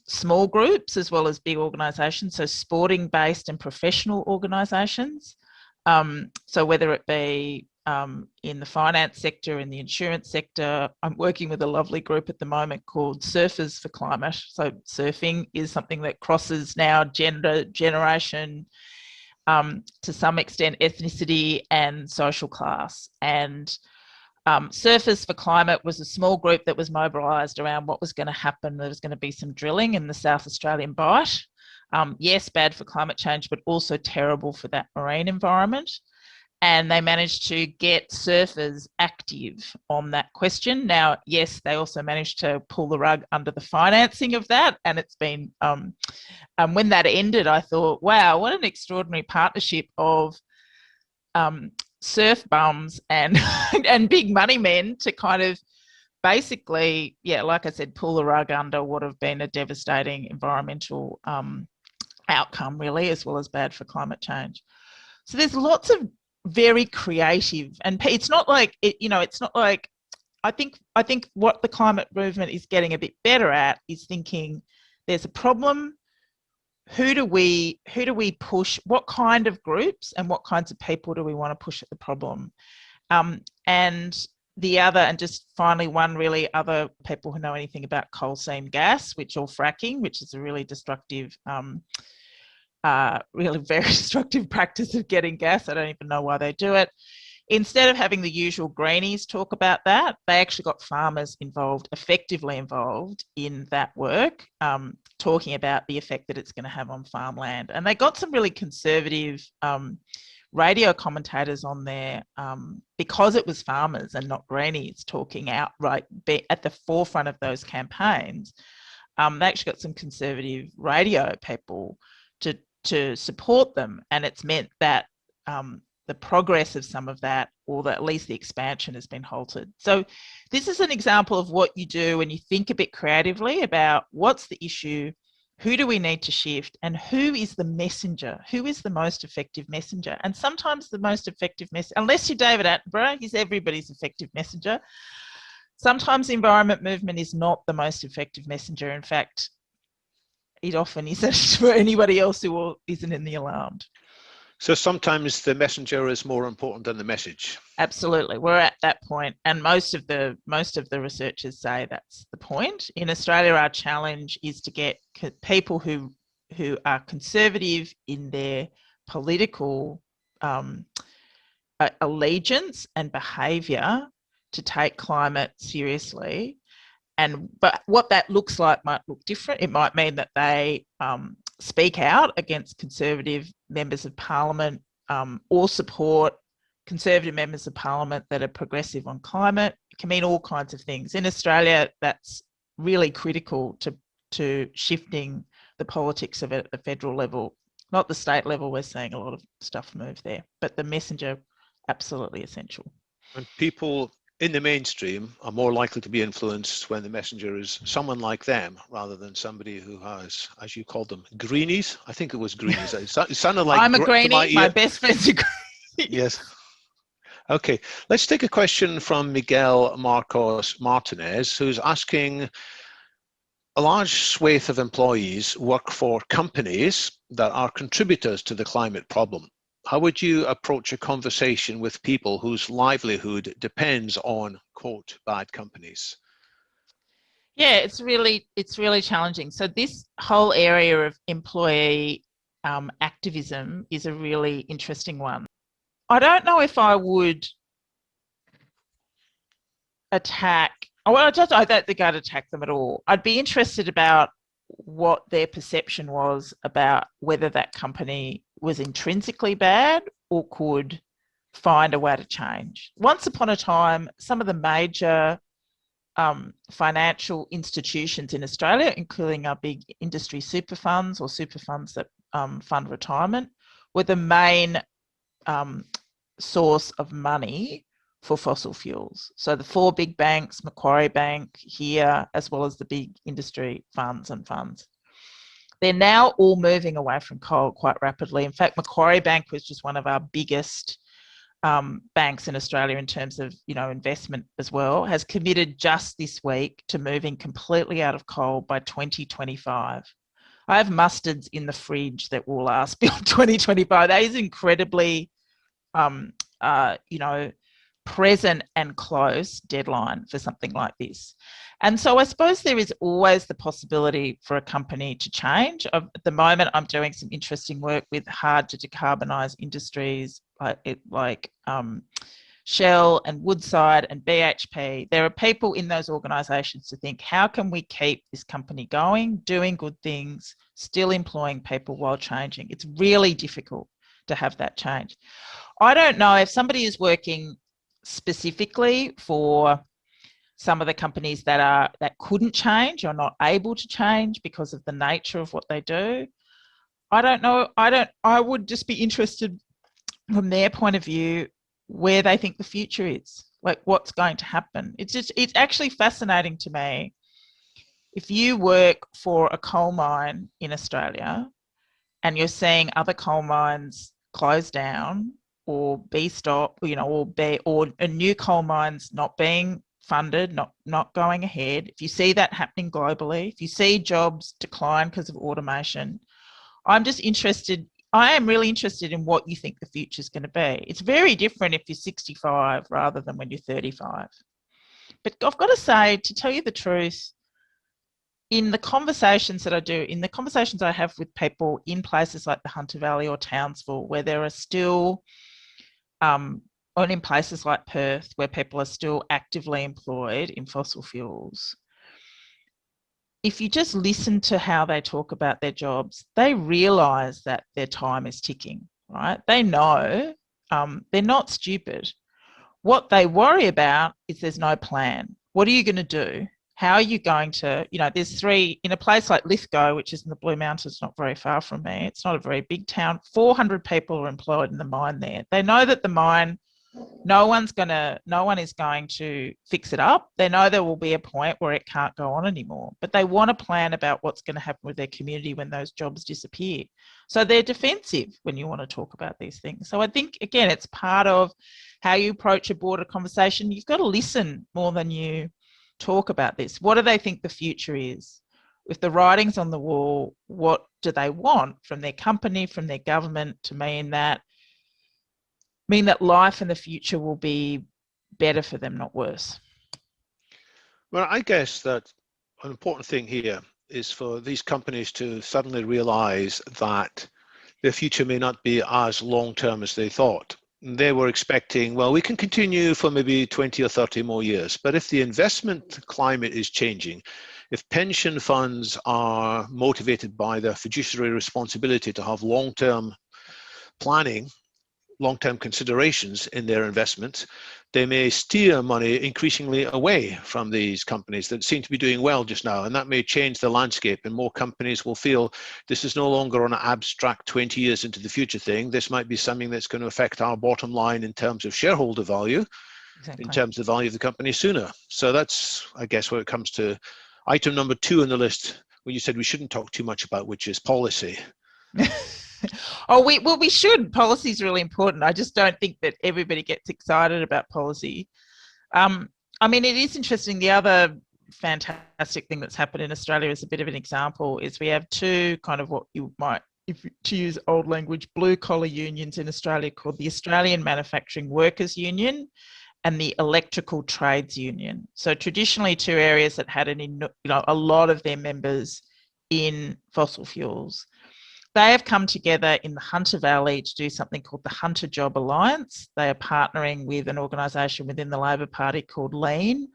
small groups as well as big organisations, so sporting-based and professional organisations. So whether it be in the finance sector, in the insurance sector, I'm working with a lovely group at the moment called Surfers for Climate. So surfing is something that crosses now gender, generation, to some extent ethnicity and social class. And Surfers for Climate was a small group that was mobilised around what was going to happen. There was going to be some drilling in the South Australian Bight. Yes, bad for climate change, but also terrible for that marine environment. And they managed to get surfers active on that question. Now, yes, they also managed to pull the rug under the financing of that. And it's been, when that ended, I thought, wow, what an extraordinary partnership of surf bums and and big money men to kind of basically, yeah, like I said, pull the rug under what have been a devastating environmental outcome, really, as well as bad for climate change. So there's lots of very creative, and it's not like it's not like I think what the climate movement is getting a bit better at is thinking there's a problem. Who do we push? What kind of groups and what kinds of people do we want to push at the problem? And just finally, one really, other people who know anything about coal seam gas, or fracking, which is a really destructive, really very destructive practice of getting gas. I don't even know why they do it. Instead of having the usual greenies talk about that, they actually got farmers effectively involved in that work, talking about the effect that it's going to have on farmland. And they got some really conservative radio commentators on there because it was farmers and not greenies talking outright at the forefront of those campaigns. They actually got some conservative radio people to support them, and it's meant that the progress of some of that, or at least the expansion, has been halted. So this is an example of what you do when you think a bit creatively about what's the issue, who do we need to shift, and who is the messenger, who is the most effective messenger. And sometimes the most effective messenger, unless you're David Attenborough, he's everybody's effective messenger. Sometimes the environment movement is not the most effective messenger. In fact, it often isn't for anybody else who isn't in the alarmed. So sometimes the messenger is more important than the message. Absolutely, we're at that point, and most of the researchers say that's the point. In Australia, our challenge is to get people who are conservative in their political allegiance and behaviour to take climate seriously. But what that looks like might look different. It might mean that they speak out against Conservative members of Parliament or support Conservative members of Parliament that are progressive on climate. It can mean all kinds of things. In Australia, that's really critical to shifting the politics of it at the federal level. Not the state level, we're seeing a lot of stuff move there, but the messenger, absolutely essential. And people in the mainstream are more likely to be influenced when the messenger is someone like them rather than somebody who has, as you called them, greenies. I think it was greenies. It sounded like I'm a greenie. My best friend's a greenie. Yes. Okay, let's take a question from Miguel Marcos Martinez, who's asking, a large swathe of employees work for companies that are contributors to the climate problem. How would you approach a conversation with people whose livelihood depends on, quote, bad companies? Yeah, it's really challenging. So this whole area of employee activism is a really interesting one. I don't know if I would attack, I don't think I'd attack them at all. I'd be interested about what their perception was about whether that company was intrinsically bad or could find a way to change. Once upon a time, some of the major financial institutions in Australia, including our big industry super funds or super funds that fund retirement, were the main source of money for fossil fuels. So the 4 big banks, Macquarie Bank here, as well as the big industry funds, they're now all moving away from coal quite rapidly. In fact, Macquarie Bank was just one of our biggest banks in Australia in terms of, investment as well, has committed just this week to moving completely out of coal by 2025. I have mustards in the fridge that will last beyond 2025. That is incredibly, present and close deadline for something like this. And so I suppose there is always the possibility for a company to change. At the moment, I'm doing some interesting work with hard to decarbonise industries like Shell and Woodside and BHP. There are people in those organisations to think, how can we keep this company going, doing good things, still employing people while changing? It's really difficult to have that change. I don't know if somebody is working specifically for some of the companies that couldn't change or not able to change because of the nature of what they do. I don't know. I would just be interested from their point of view where they think the future is, like what's going to happen. It's actually fascinating to me. If you work for a coal mine in Australia and you're seeing other coal mines close down or be stopped, or new coal mines not being funded, not going ahead, if you see that happening globally, if you see jobs decline because of automation, I am really interested in what you think the future is going to be. It's very different if you're 65 rather than when you're 35. But I've got to say, to tell you the truth, in the conversations that I do, in the conversations I have with people in places like the Hunter Valley or Townsville, where there are still, or in places like Perth, where people are still actively employed in fossil fuels, if you just listen to how they talk about their jobs, they realise that their time is ticking, right? They know, they're not stupid. What they worry about is there's no plan. What are you going to do? How are you going to, there's 3, in a place like Lithgow, which is in the Blue Mountains, not very far from me. It's not a very big town. 400 people are employed in the mine there. They know that the mine, no one is going to fix it up. They know there will be a point where it can't go on anymore, but they want to plan about what's going to happen with their community when those jobs disappear. So they're defensive when you want to talk about these things. So I think, again, it's part of how you approach a broader conversation. You've got to listen more than you talk about this. What do they think the future is? With the writings on the wall, what do they want from their company, from their government, to mean that life in the future will be better for them, not worse? Well, I guess that an important thing here is for these companies to suddenly realize that their future may not be as long-term as they thought. They were expecting, well, we can continue for maybe 20 or 30 more years. But if the investment climate is changing, if pension funds are motivated by their fiduciary responsibility to have long-term planning, long-term considerations in their investments, they may steer money increasingly away from these companies that seem to be doing well just now, and that may change the landscape, and more companies will feel this is no longer an abstract 20 years into the future thing. This might be something that's going to affect our bottom line in terms of shareholder value, exactly, in terms of the value of the company sooner. So that's, I guess, where it comes to item number 2 on the list, when you said we shouldn't talk too much about, which is policy. We should. Policy is really important. I just don't think that everybody gets excited about policy. It is interesting. The other fantastic thing that's happened in Australia, as a bit of an example, is we have 2 kind of what you might, to use old language, blue collar unions in Australia, called the Australian Manufacturing Workers Union and the Electrical Trades Union. So traditionally 2 areas that had a lot of their members in fossil fuels. They have come together in the Hunter Valley to do something called the Hunter Job Alliance. They are partnering with an organisation within the Labor Party called LEAN,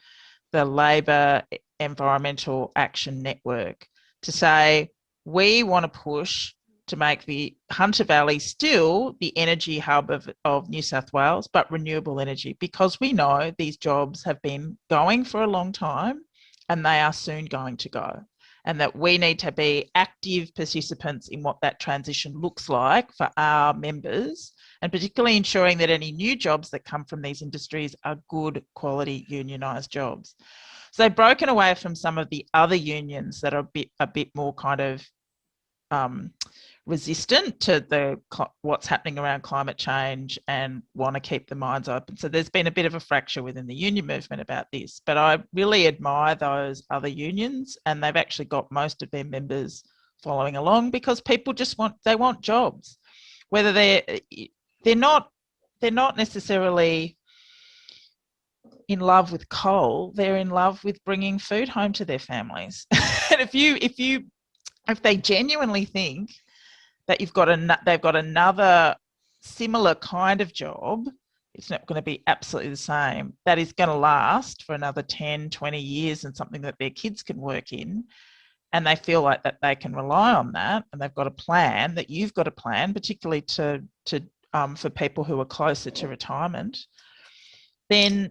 the Labor Environmental Action Network, to say, we want to push to make the Hunter Valley still the energy hub of New South Wales, but renewable energy, because we know these jobs have been going for a long time and they are soon going to go. and that we need to be active participants in what that transition looks like for our members, and particularly ensuring that any new jobs that come from these industries are good quality unionised jobs. So they've broken away from some of the other unions that are a bit more kind of resistant to what's happening around climate change and want to keep the minds open. So there's been a bit of a fracture within the union movement about this, but I really admire those other unions, and they've actually got most of their members following along because people just want jobs, whether they're not necessarily in love with coal, they're in love with bringing food home to their families. And if they genuinely think that they've got another similar kind of job, it's not going to be absolutely the same, that is going to last for another 10, 20 years and something that their kids can work in, and they feel like that they can rely on that, and they've got a plan, that you've got a plan, particularly for people who are closer to retirement, then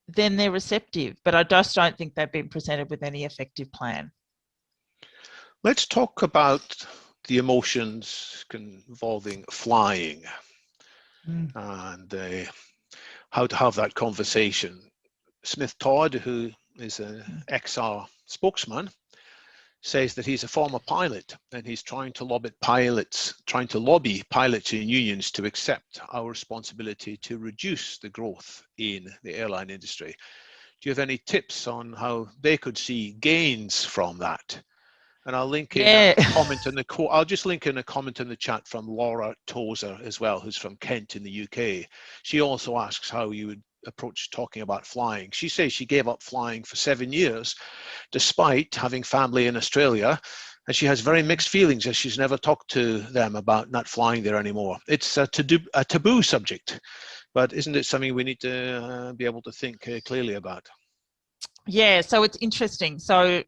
they're receptive. But I just don't think they've been presented with any effective plan. Let's talk about the emotions involving flying and how to have that conversation. Smith Todd, who is an XR spokesman, says that he's a former pilot and he's trying to lobby pilots and unions to accept our responsibility to reduce the growth in the airline industry. Do you have any tips on how they could see gains from that? And I'll link in a comment in the I'll just link in a comment in the chat from Laura Tozer as well, who's from Kent in the UK. She also asks how you would approach talking about flying. She says she gave up flying for 7 years, despite having family in Australia, and she has very mixed feelings as she's never talked to them about not flying there anymore. It's a taboo subject, but isn't it something we need to be able to think clearly about? Yeah, so it's interesting. So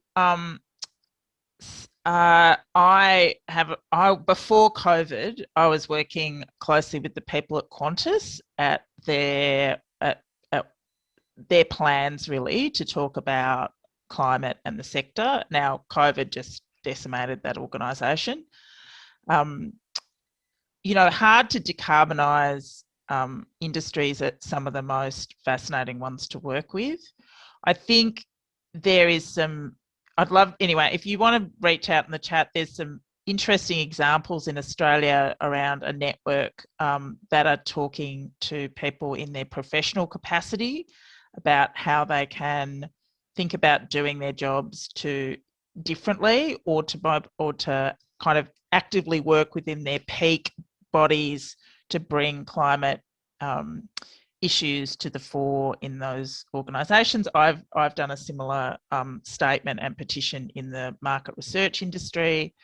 before COVID, I was working closely with the people at Qantas at their plans really to talk about climate and the sector. Now, COVID just decimated that organisation. Hard to decarbonise industries are some of the most fascinating ones to work with. I think there is some, anyway, if you want to reach out in the chat, there's some interesting examples in Australia around a network that are talking to people in their professional capacity about how they can think about doing their jobs differently, or to kind of actively work within their peak bodies to bring climate issues to the fore in those organisations. I've done a similar statement and petition in the market research industry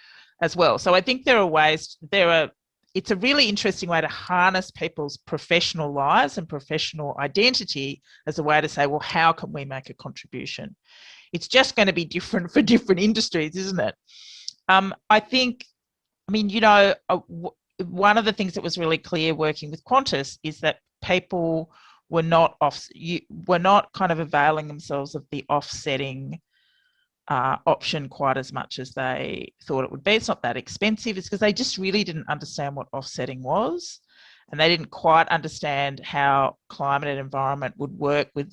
as well. So I think it's a really interesting way to harness people's professional lives and professional identity as a way to say, well, how can we make a contribution? It's just going to be different for different industries, isn't it? One of the things that was really clear working with Qantas is that people were not kind of availing themselves of the offsetting option quite as much as they thought it would be. It's not that expensive. It's because they just really didn't understand what offsetting was, and they didn't quite understand how climate and environment would work with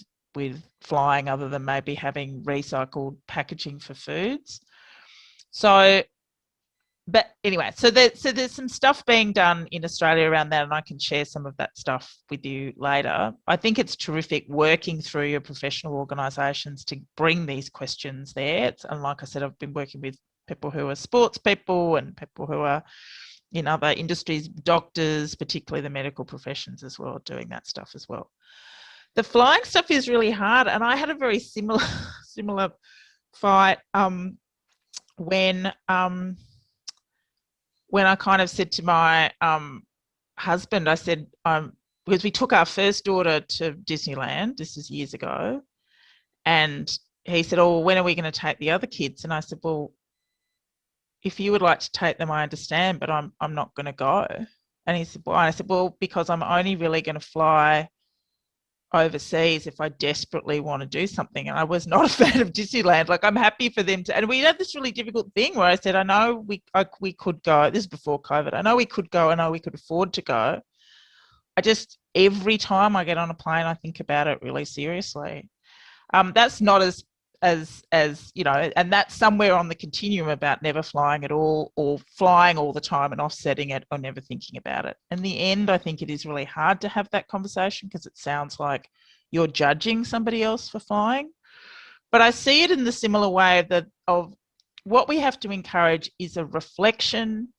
flying, other than maybe having recycled packaging for foods. But anyway, so there's some stuff being done in Australia around that, and I can share some of that stuff with you later. I think it's terrific working through your professional organisations to bring these questions there. And like I said, I've been working with people who are sports people and people who are in other industries, doctors, particularly the medical professions as well, doing that stuff as well. The flying stuff is really hard, and I had a very similar fight when I kind of said to my husband, I said, because we took our first daughter to Disneyland, this is years ago, and he said, oh, when are we going to take the other kids? And I said, well, if you would like to take them, I understand, but I'm not going to go. And he said, well, and I said, well, because I'm only really going to fly overseas if I desperately want to do something. And I was not a fan of Disneyland. Like, I'm happy for them to, and we had this really difficult thing where I said, I know we could go, this is before COVID, I know we could go, I know we could afford to go. I just, every time I get on a plane, I think about it really seriously. That's not as you know, and that's somewhere on the continuum about never flying at all, or flying all the time and offsetting it, or never thinking about it. In the end, I think it is really hard to have that conversation because it sounds like you're judging somebody else for flying. But I see it in the similar way of what we have to encourage is a reflection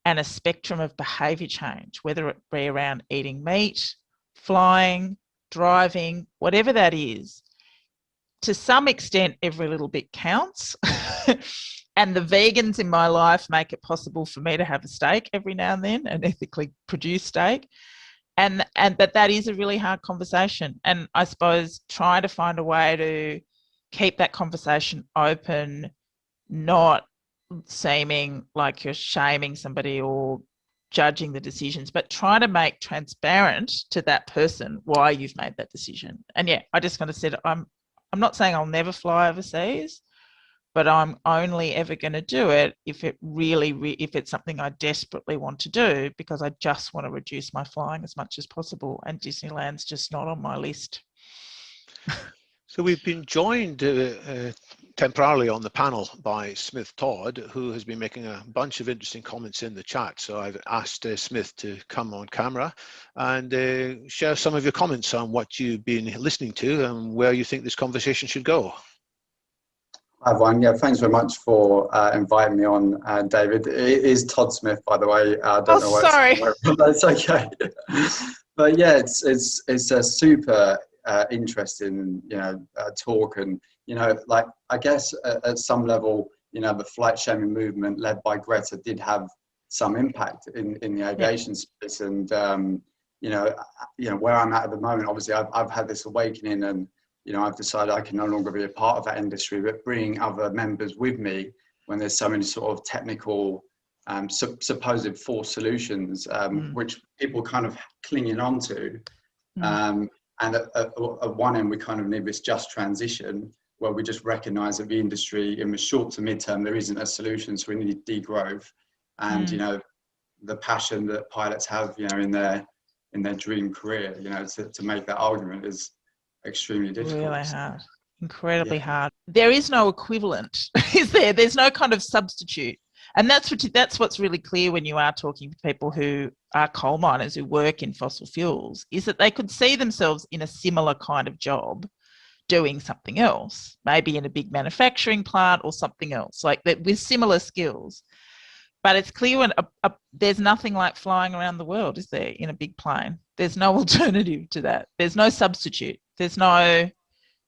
and a spectrum of behaviour change, whether it be around eating meat, flying, driving, whatever that is. To some extent, every little bit counts. And the vegans in my life make it possible for me to have a steak every now and then, an ethically produced steak. But that is a really hard conversation. And I suppose trying to find a way to keep that conversation open, not seeming like you're shaming somebody or judging the decisions, but trying to make transparent to that person why you've made that decision. And yeah, I just kind of said, I'm not saying I'll never fly overseas, but I'm only ever going to do it if it really, if it's something I desperately want to do, because I just want to reduce my flying as much as possible. And Disneyland's just not on my list. So we've been joined temporarily on the panel by Smith Todd, who has been making a bunch of interesting comments in the chat. So I've asked Smith to come on camera and share some of your comments on what you've been listening to and where you think this conversation should go. Hi everyone, yeah, thanks very much for inviting me on, David. It is Todd Smith, by the way. I don't know where sorry. That's okay. But yeah, it's a super interesting, talk, and like, I guess at some level, the flight shaming movement led by Greta did have some impact in the aviation space, and where I'm at the moment, obviously I've had this awakening, and I've decided I can no longer be a part of that industry, but bringing other members with me when there's so many sort of technical supposed false solutions, which people kind of clinging onto. And at one end, we kind of need this just transition where we just recognize that the industry in the short to mid-term, there isn't a solution. So we need degrowth, and, the passion that pilots have, in their dream career, to make that argument is extremely difficult. Really hard, incredibly hard. There is no equivalent, is there? There's no kind of substitute. And that's what's really clear when you are talking to people who are coal miners who work in fossil fuels, is that they could see themselves in a similar kind of job doing something else, maybe in a big manufacturing plant or something else, like that, with similar skills. But it's clear when there's nothing like flying around the world, is there, in a big plane? There's no alternative to that. There's no substitute. There's no,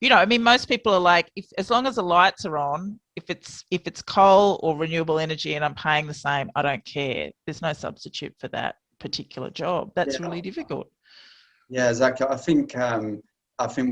most people are like, as long as the lights are on, if it's coal or renewable energy and I'm paying the same, I don't care. There's no substitute for that particular job. That's really difficult. Yeah, exactly. I think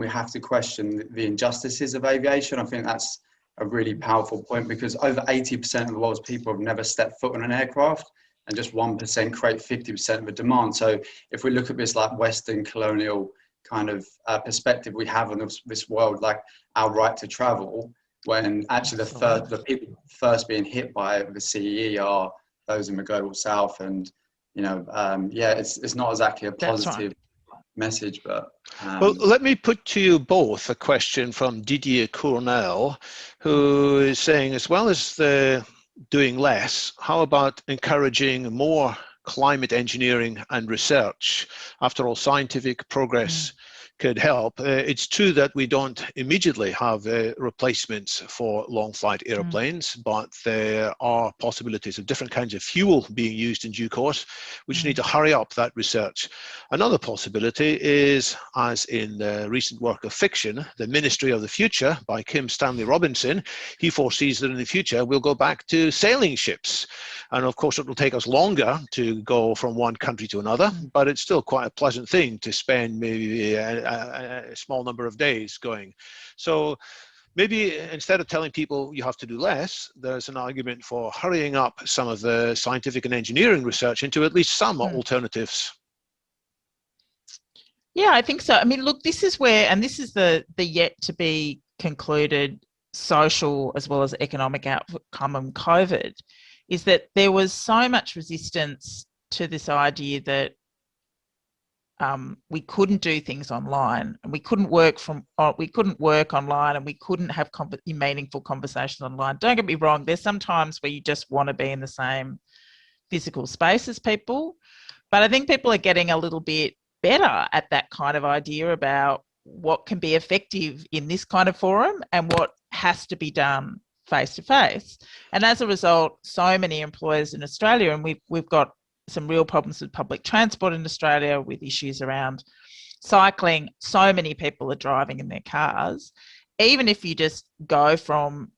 we have to question the injustices of aviation. I think that's a really powerful point, because over 80% of the world's people have never stepped foot on an aircraft, and just 1% create 50% of the demand. So if we look at this like Western colonial kind of perspective we have on this world, like our right to travel, when actually the people first being hit by the CEE are those in the global south, and it's not exactly a positive message. But well, let me put to you both a question from Didier Cournel, who is saying, as well as the doing less, how about encouraging more climate engineering and research? After all, scientific progress could help. It's true that we don't immediately have replacements for long flight airplanes, but there are possibilities of different kinds of fuel being used in due course, which need to hurry up that research. Another possibility is, as in the recent work of fiction, The Ministry of the Future by Kim Stanley Robinson, he foresees that in the future we'll go back to sailing ships. And of course, it will take us longer to go from one country to another, but it's still quite a pleasant thing to spend maybe a small number of days going. So maybe instead of telling people you have to do less, there's an argument for hurrying up some of the scientific and engineering research into at least some alternatives. Yeah, I think so. I mean, look, this is where, and this is the yet to be concluded social as well as economic outcome of COVID, is that there was so much resistance to this idea that we couldn't do things online, and we couldn't work online, and we couldn't have meaningful conversations online. Don't get me wrong, there's some times where you just want to be in the same physical space as people, but I think people are getting a little bit better at that kind of idea about what can be effective in this kind of forum and what has to be done face to face. And as a result, so many employers in Australia, and we've got some real problems with public transport in Australia, with issues around cycling. So many people are driving in their cars. Even if you just go from,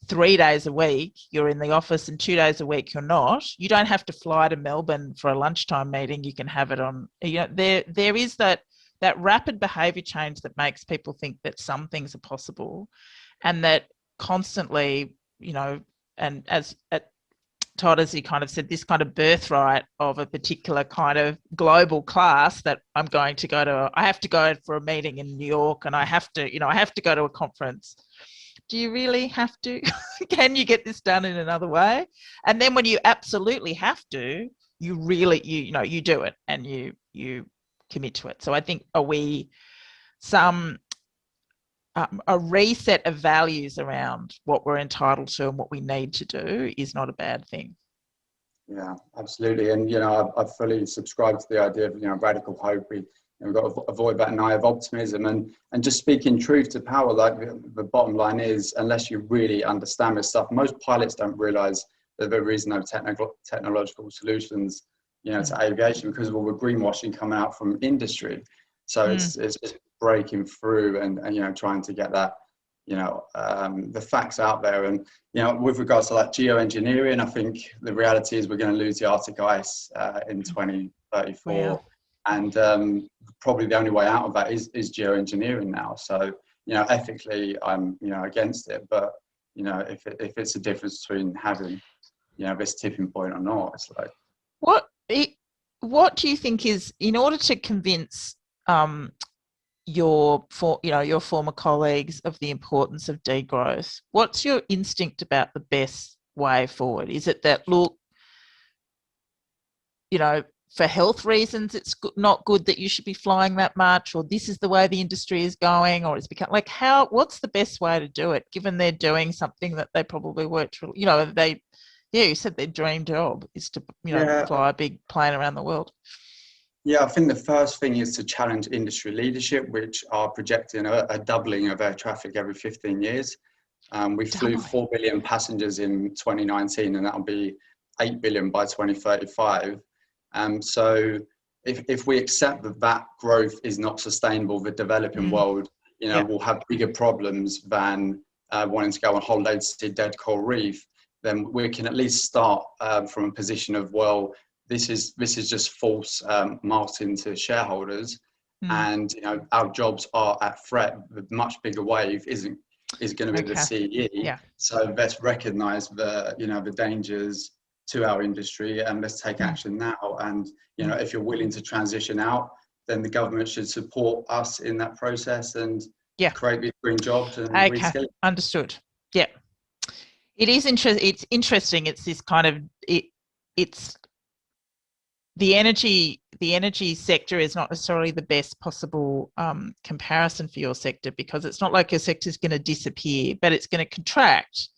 3 days a week you're in the office and 2 days a week you're not, you don't have to fly to Melbourne for a lunchtime meeting. You can have it on, there is that rapid behaviour change that makes people think that some things are possible, and that constantly, and as Todd, as he kind of said, this kind of birthright of a particular kind of global class that I have to go for a meeting in New York, and I have to go to a conference. Do you really have to? Can you get this done in another way? And then when you absolutely have to, you really, you do it, and you commit to it. So I think a reset of values around what we're entitled to and what we need to do is not a bad thing. Yeah, absolutely. And, I fully subscribe to the idea of, radical hope. We've got to avoid that naive optimism and just speaking truth to power. Like the bottom line is, unless you really understand this stuff, most pilots don't realize that there is no technological solutions, to aviation, because of all the greenwashing coming out from industry. So it's breaking through and trying to get that, the facts out there. And, with regards to like geoengineering, I think the reality is we're going to lose the Arctic ice in 2034. Wow. And probably the only way out of that is geoengineering now. So, ethically, I'm, against it. But, if it's a difference between having, this tipping point or not, it's like. What do you think is, in order to convince your former colleagues of the importance of degrowth, what's your instinct about the best way forward? Is it that, look, for health reasons, it's not good that you should be flying that much, or this is the way the industry is going, or it's become like, what's the best way to do it, given they're doing something that they probably worked, you said their dream job is to, fly a big plane around the world. Yeah, I think the first thing is to challenge industry leadership, which are projecting a doubling of air traffic every 15 years. We flew 4 billion passengers in 2019, and that'll be 8 billion by 2035. So if we accept that growth is not sustainable, the developing world, will have bigger problems than wanting to go on holiday to see dead coral reef, then we can at least start from a position of, well, this is just false marketing to shareholders, and our jobs are at threat. The much bigger wave is going to be the CE. Yeah. So let's recognise the dangers to our industry, and let's take action now. And if you're willing to transition out, then the government should support us in that process and create these green jobs and reskill. Understood. Yeah, it is interesting. It's interesting. It's this kind of it's the energy sector is not necessarily the best possible comparison for your sector, because it's not like your sector is going to disappear, but it's going to contract.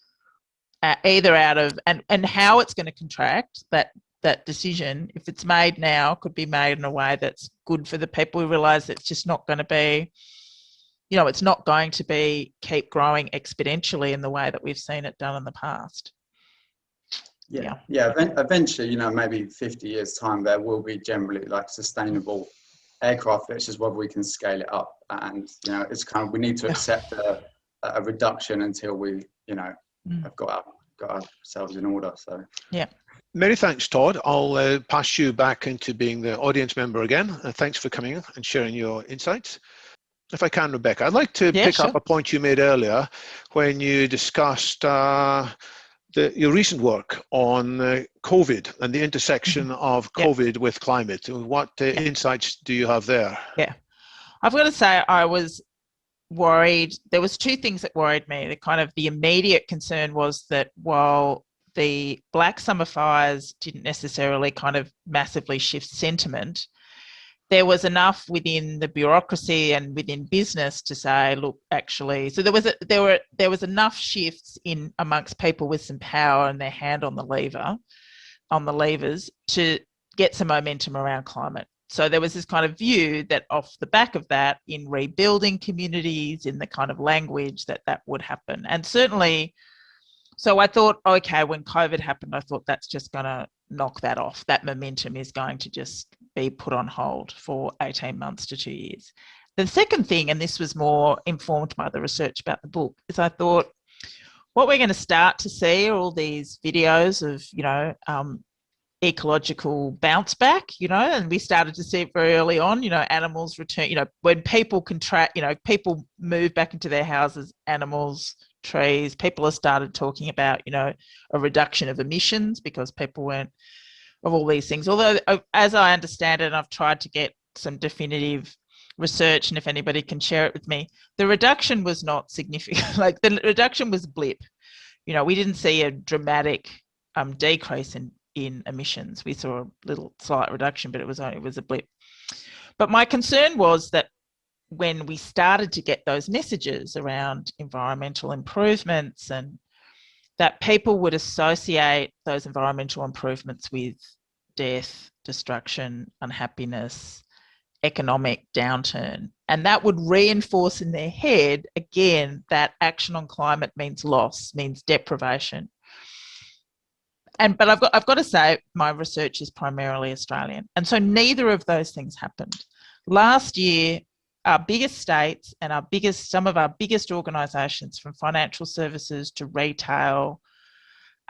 Either out of and how it's going to contract, that decision, if it's made now, could be made in a way that's good for the people who realise it's just not going to be, it's not going to be keep growing exponentially in the way that we've seen it done in the past. Yeah. Eventually, maybe 50 years time, there will be generally like sustainable aircraft. It's just whether we can scale it up, and it's kind of, we need to accept a reduction until we have got ourselves in order. So many thanks, Todd. I'll pass you back into being the audience member again. Thanks for coming in and sharing your insights. If I can, Rebecca, I'd like to pick up a point you made earlier when you discussed your recent work on COVID and the intersection of COVID with climate. What insights do you have there? Yeah. I've got to say I was worried. There was two things that worried me. The immediate concern was that while the black Summifiers didn't necessarily kind of massively shift sentiment, there was enough within the bureaucracy and within business to say, look, actually, so there was enough shifts in amongst people with some power and their hand on the levers to get some momentum around climate. So there was this kind of view that off the back of that, in rebuilding communities, in the kind of language that would happen. And certainly, so I thought, okay, when COVID happened, I thought that's just going to knock that off. That momentum is going to just be put on hold for 18 months to 2 years. The second thing, and this was more informed by the research about the book, is I thought what we're going to start to see are all these videos of, ecological bounce back, and we started to see it very early on, animals return, when people people move back into their houses, animals, trees, people have started talking about, a reduction of emissions because people weren't, of all these things. Although, as I understand it, and I've tried to get some definitive research, and if anybody can share it with me, the reduction was not significant. Like the reduction was a blip. We didn't see a dramatic decrease in emissions. We saw a little slight reduction, but it was a blip. But my concern was that when we started to get those messages around environmental improvements, and that people would associate those environmental improvements with death, destruction, unhappiness, economic downturn. And that would reinforce in their head, again, that action on climate means loss, means deprivation. But I've got to say, my research is primarily Australian. And so neither of those things happened. Last year, our biggest states and some of our biggest organisations, from financial services to retail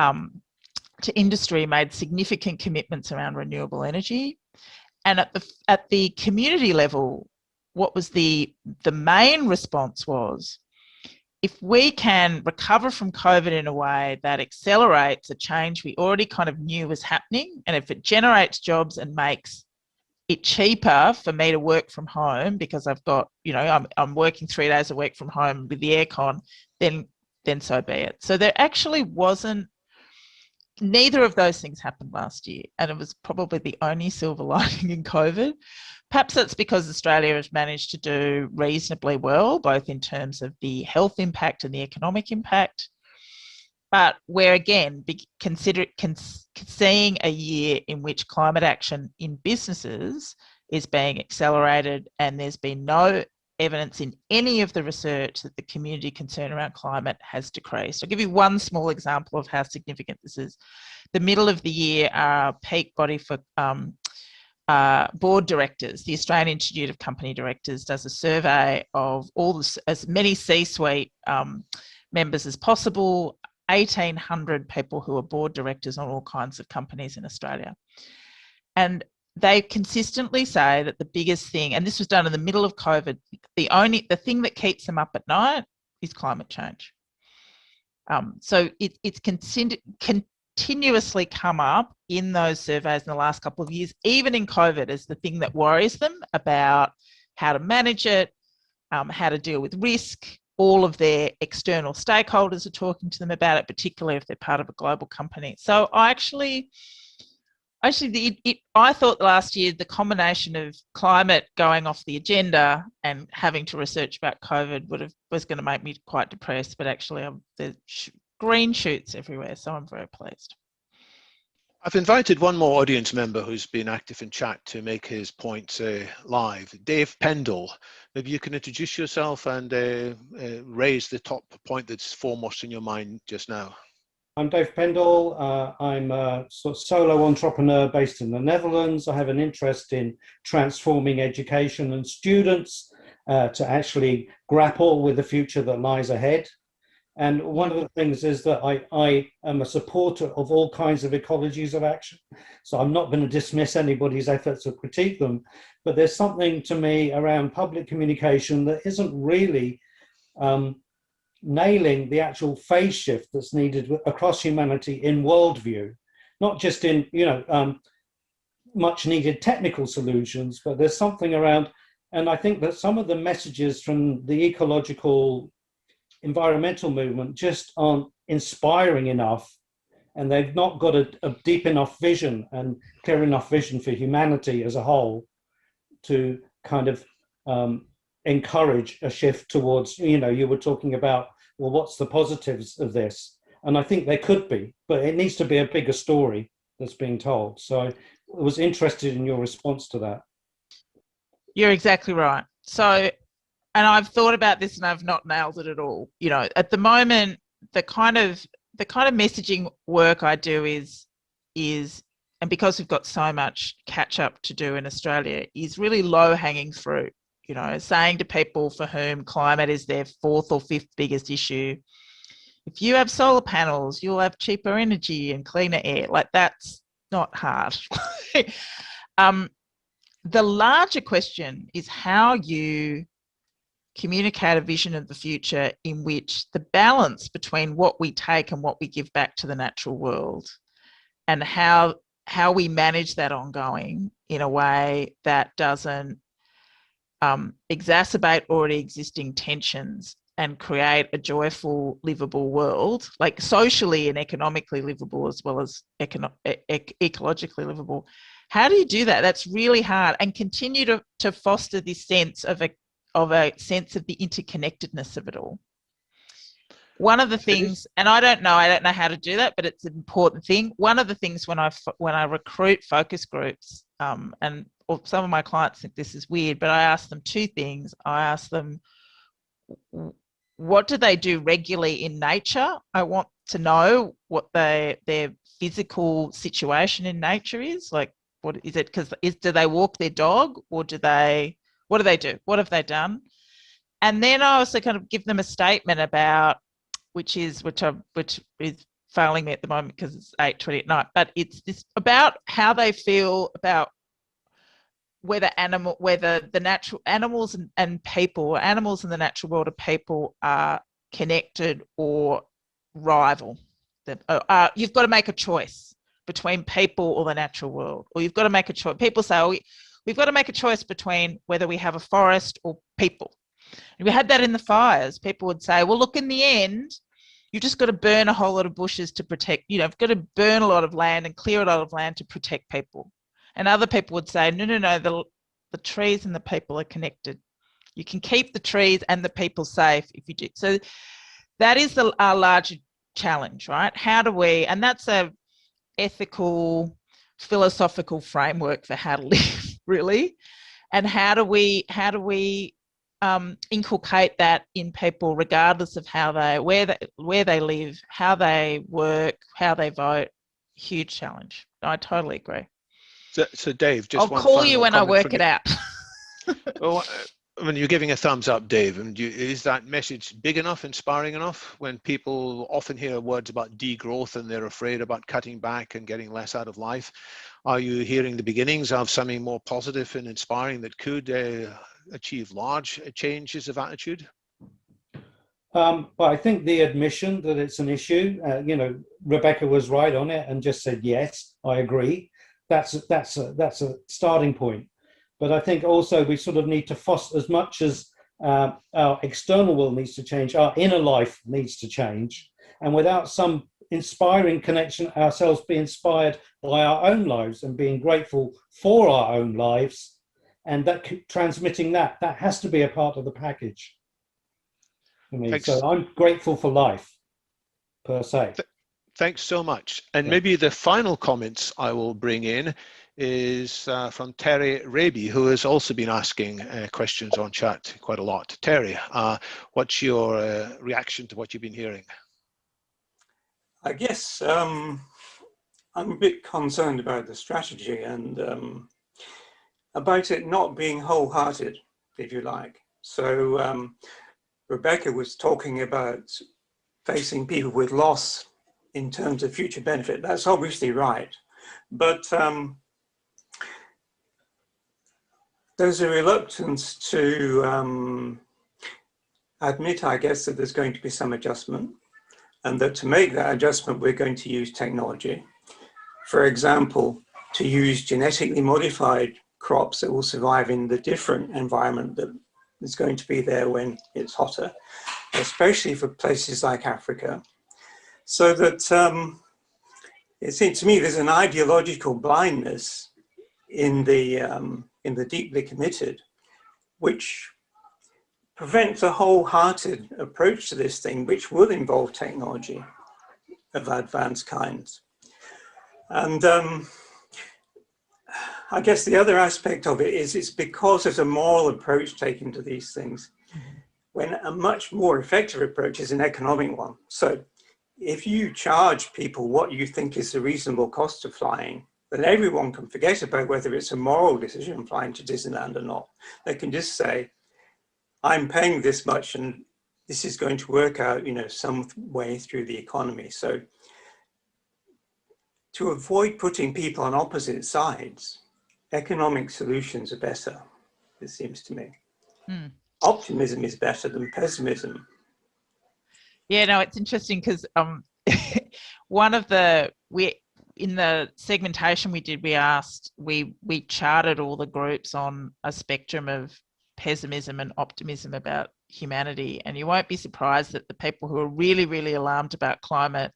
to industry, made significant commitments around renewable energy. And at the community level, what was the main response was, if we can recover from COVID in a way that accelerates a change we already kind of knew was happening, and if it generates jobs and makes it cheaper for me to work from home because I've got, I'm working 3 days a week from home with the aircon, then so be it. So there actually wasn't, neither of those things happened last year, and it was probably the only silver lining in COVID. Perhaps that's because Australia has managed to do reasonably well, both in terms of the health impact and the economic impact. But we're again seeing a year in which climate action in businesses is being accelerated, and there's been no evidence in any of the research that the community concern around climate has decreased. I'll give you one small example of how significant this is. The middle of the year, our peak body for board directors, the Australian Institute of Company Directors, does a survey of as many C-suite members as possible, 1,800 people who are board directors on all kinds of companies in Australia. And they consistently say that the biggest thing, and this was done in the middle of COVID, the thing that keeps them up at night is climate change. So it's continuously come up in those surveys in the last couple of years, even in COVID, as the thing that worries them about how to manage it, how to deal with risk. All of their external stakeholders are talking to them about it, particularly if they're part of a global company. So I thought last year the combination of climate going off the agenda and having to research about COVID was going to make me quite depressed, but actually there's green shoots everywhere, so I'm very pleased. I've invited one more audience member who's been active in chat to make his point live. Dave Pendle, maybe you can introduce yourself and raise the top point that's foremost in your mind just now. I'm Dave Pendle. I'm a sort of solo entrepreneur based in the Netherlands. I have an interest in transforming education and students to actually grapple with the future that lies ahead. And one of the things is that I am a supporter of all kinds of ecologies of action. So I'm not going to dismiss anybody's efforts or critique them, but there's something to me around public communication that isn't really nailing the actual phase shift that's needed across humanity in worldview, not just in, much needed technical solutions, but there's something around And I think that some of the messages from the ecological environmental movement just aren't inspiring enough, and they've not got a deep enough vision and clear enough vision for humanity as a whole to kind of encourage a shift towards, you were talking about, well, what's the positives of this? And I think there could be, but it needs to be a bigger story that's being told. So I was interested in your response to that. You're exactly right. So, and I've thought about this and I've not nailed it at all. At the moment, the kind of messaging work I do is, and because we've got so much catch up to do in Australia, is really low hanging fruit. Saying to people for whom climate is their fourth or fifth biggest issue, if you have solar panels, you'll have cheaper energy and cleaner air. Like, that's not hard. The larger question is how you communicate a vision of the future in which the balance between what we take and what we give back to the natural world, and how we manage that ongoing in a way that doesn't exacerbate already existing tensions and create a joyful, livable world, like socially and economically livable as well as ecologically livable. How do you do that? That's really hard, and continue to foster this sense of a sense of the interconnectedness of it all. One of the things, and I don't know how to do that, but it's an important thing. One of the things when I recruit focus groups, and some of my clients think this is weird, but I ask them two things. I ask them, what do they do regularly in nature? I want to know what their physical situation in nature is. Like, what is it? Do they walk their dog, or what do they do? What have they done? And then I also kind of give them a statement about, which is failing me at the moment because it's 8:20 at night, but it's this about how they feel about whether the natural animals and people, or animals in the natural world of people, are connected or rival. You've got to make a choice between people or the natural world, or you've got to make a choice. People say, we've got to make a choice between whether we have a forest or people. And we had that in the fires. People would say, well, look, in the end, you've just got to burn a whole lot of bushes to protect, you've got to burn a lot of land and clear a lot of land to protect people. And other people would say, no, the trees and the people are connected. You can keep the trees and the people safe if you do. So that is our larger challenge, right? How do we, and that's a ethical, philosophical framework for how to live, really. And how do we inculcate that in people, regardless of where they live, how they work, how they vote? Huge challenge. I totally agree. So Dave, I'll call you when I work it out. Well, when you're giving a thumbs up, Dave, and is that message big enough, inspiring enough, when people often hear words about degrowth and they're afraid about cutting back and getting less out of life? Are you hearing the beginnings of something more positive and inspiring that could achieve large changes of attitude? But I think the admission that it's an issue, Rebecca was right on it and just said, yes, I agree. That's a starting point. But I think also we sort of need to foster, as much as our external world needs to change, our inner life needs to change. And without some inspiring connection, ourselves be inspired by our own lives and being grateful for our own lives, and that transmitting that has to be a part of the package. So I'm grateful for life, per se. Thanks so much. And maybe the final comments I will bring in is from Terry Raby, who has also been asking questions on chat quite a lot. Terry, what's your reaction to what you've been hearing? I guess I'm a bit concerned about the strategy and about it not being wholehearted, if you like. So Rebecca was talking about facing people with loss in terms of future benefit. That's obviously right. But there's a reluctance to admit, I guess, that there's going to be some adjustment, and that to make that adjustment, we're going to use technology. For example, to use genetically modified crops that will survive in the different environment that is going to be there when it's hotter, especially for places like Africa. So that it seems to me there's an ideological blindness in the deeply committed, which prevents a wholehearted approach to this thing, which will involve technology of advanced kinds. And I guess the other aspect of it is it's because there's a moral approach taken to these things, when a much more effective approach is an economic one. So if you charge people what you think is the reasonable cost of flying, then everyone can forget about whether it's a moral decision flying to Disneyland or not. They can just say, I'm paying this much and this is going to work out, you know, some way through the economy. So to avoid putting people on opposite sides, economic solutions are better, it seems to me. Optimism is better than pessimism. Yeah, no, it's interesting because in the segmentation we did, we charted all the groups on a spectrum of pessimism and optimism about humanity, and you won't be surprised that the people who are really, really alarmed about climate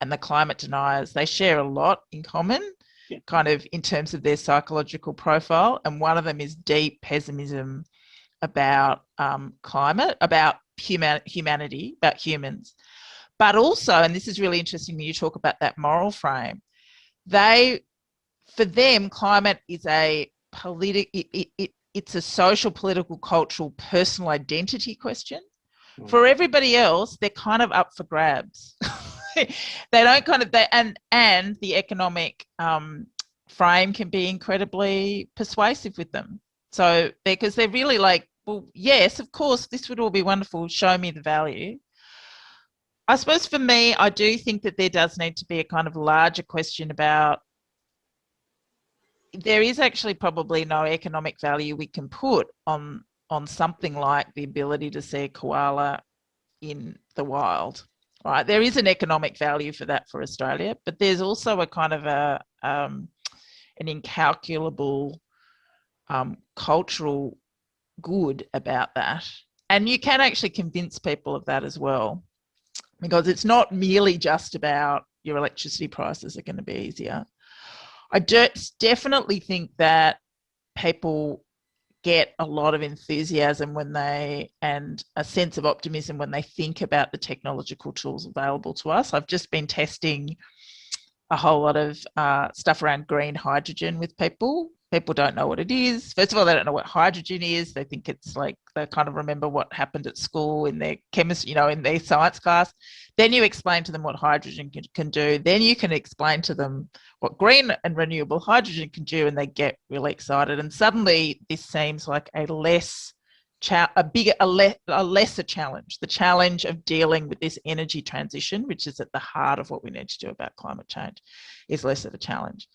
and the climate deniers, they share a lot in common, kind of in terms of their psychological profile, and one of them is deep pessimism about climate, about humanity, about humans. But also, and this is really interesting when you talk about that moral frame, for them, climate is a it's a social, political, cultural, personal identity question. For everybody else, they're kind of up for grabs. They don't kind of, and the economic frame can be incredibly persuasive with them. So because they're really like, well, yes, of course, this would all be wonderful. Show me the value. I suppose for me, I do think that there does need to be a kind of larger question about, there is actually probably no economic value we can put on something like the ability to see a koala in the wild, right? There is an economic value for that for Australia, but there's also a kind of an incalculable cultural good about that. And you can actually convince people of that as well, because it's not merely just about your electricity prices are going to be easier. I definitely think that people get a lot of enthusiasm and a sense of optimism when they think about the technological tools available to us. I've just been testing a whole lot of stuff around green hydrogen with people. People don't know what it is. First of all, they don't know what hydrogen is. They think it's like, they kind of remember what happened at school in their chemistry, in their science class. Then you explain to them what hydrogen can do. Then you can explain to them what green and renewable hydrogen can do, and they get really excited. And suddenly this seems like a lesser challenge. The challenge of dealing with this energy transition, which is at the heart of what we need to do about climate change, is less of a challenge.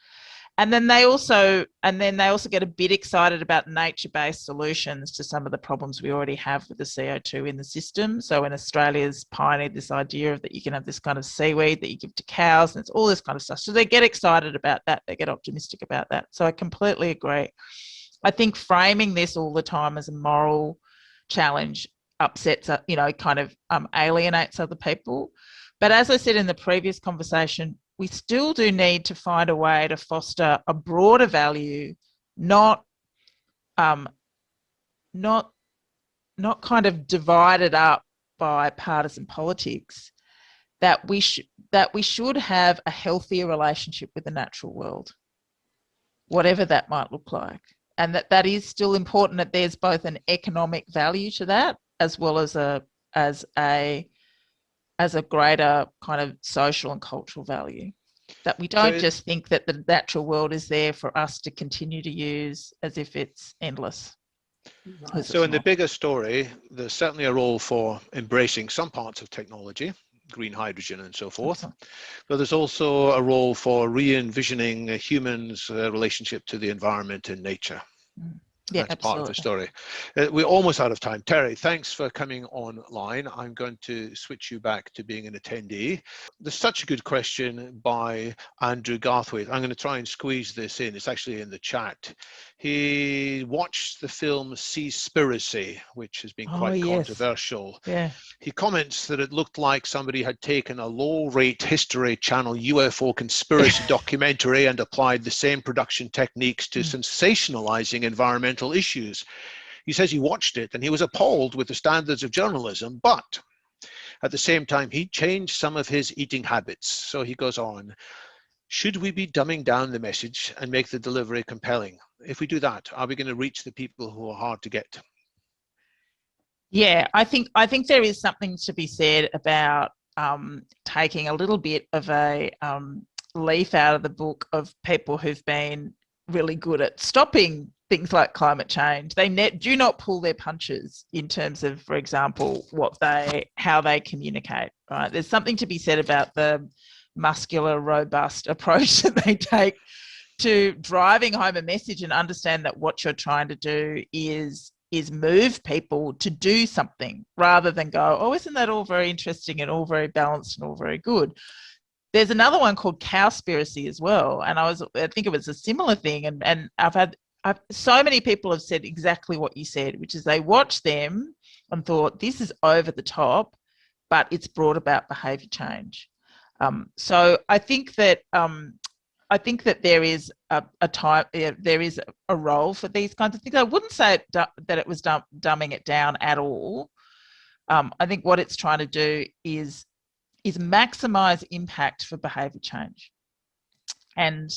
And then they also get a bit excited about nature-based solutions to some of the problems we already have with the CO2 in the system. So in Australia's pioneered this idea of that you can have this kind of seaweed that you give to cows, and it's all this kind of stuff. So they get excited about that. They get optimistic about that. So I completely agree. I think framing this all the time as a moral challenge upsets, alienates other people. But as I said in the previous conversation, we still do need to find a way to foster a broader value, not kind of divided up by partisan politics, that we should have a healthier relationship with the natural world, whatever that might look like. And that is still important, that there's both an economic value to that as well as a greater kind of social and cultural value, that we don't just think that the natural world is there for us to continue to use as if it's endless. So in the bigger story, there's certainly a role for embracing some parts of technology, green hydrogen and so forth, but there's also a role for re-envisioning a human's relationship to the environment and nature. Yeah, That's part of the absolutely. story. We're almost out of time. Terry, thanks for coming online. I'm going to switch you back to being an attendee. There's such a good question by Andrew Garthwaite. I'm going to try and squeeze this in. It's actually in the chat. He watched the film Seaspiracy, which has been Oh, quite yes. controversial. Yeah. He comments that it looked like somebody had taken a low-rate History Channel UFO conspiracy documentary and applied the same production techniques to sensationalizing environmental issues. He says he watched it and he was appalled with the standards of journalism, but at the same time, he changed some of his eating habits. So he goes on, should we be dumbing down the message and make the delivery compelling? If we do that, are we going to reach the people who are hard to get? Yeah, I think there is something to be said about taking a little bit of a leaf out of the book of people who've been really good at stopping things like climate change. They do not pull their punches in terms of, for example, how they communicate. Right? There's something to be said about the muscular, robust approach that they take to driving home a message and understand that what you're trying to do is move people to do something rather than go, oh, isn't that all very interesting and all very balanced and all very good? There's another one called Cowspiracy as well. And I think it was a similar thing. And so many people have said exactly what you said, which is they watched them and thought, this is over the top, but it's brought about behaviour change. So I think that there is there is a role for these kinds of things. I wouldn't say that it was dumbing it down at all. I think what it's trying to do is maximise impact for behaviour change. And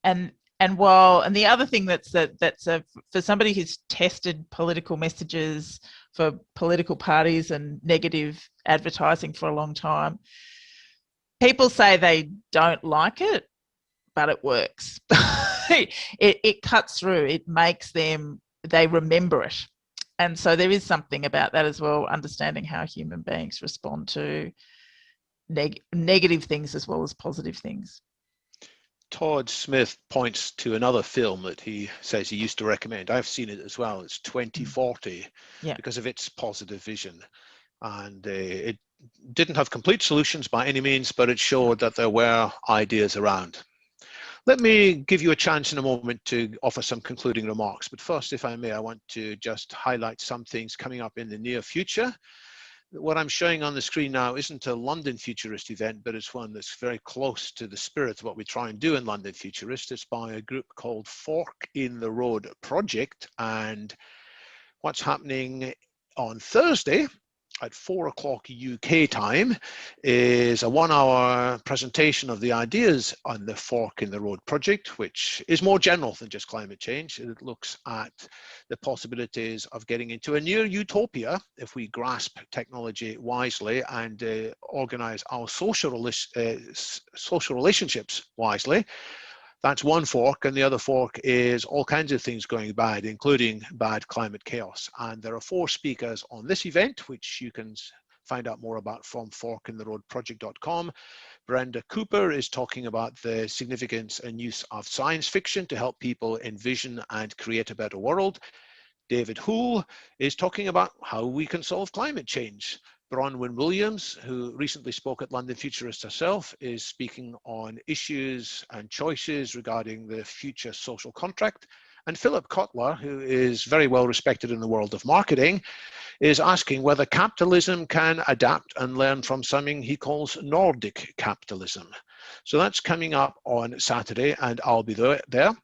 the other thing that's for somebody who's tested political messages for political parties and negative advertising for a long time, people say they don't like it, but it works. it cuts through. It makes they remember it. And so there is something about that as well, understanding how human beings respond to negative things as well as positive things. Todd Smith points to another film that he says he used to recommend. I've seen it as well. It's 2040, because of its positive vision. And it didn't have complete solutions by any means, but it showed that there were ideas around. Let me give you a chance in a moment to offer some concluding remarks. But first, if I may, I want to just highlight some things coming up in the near future. What I'm showing on the screen now isn't a London Futurist event, but it's one that's very close to the spirit of what we try and do in London Futurist. It's by a group called Fork in the Road Project. And what's happening on Thursday at 4 o'clock UK time is a 1-hour presentation of the ideas on the Fork in the Road project, which is more general than just climate change. It looks at the possibilities of getting into a near utopia if we grasp technology wisely and organize our social relationships wisely. That's one fork, and the other fork is all kinds of things going bad, including bad climate chaos. And there are 4 speakers on this event, which you can find out more about from forkintheroadproject.com. Brenda Cooper is talking about the significance and use of science fiction to help people envision and create a better world. David Hoole is talking about how we can solve climate change. Bronwyn Williams, who recently spoke at London Futurists herself, is speaking on issues and choices regarding the future social contract. And Philip Kotler, who is very well respected in the world of marketing, is asking whether capitalism can adapt and learn from something he calls Nordic capitalism. So that's coming up on Saturday, and I'll be there. And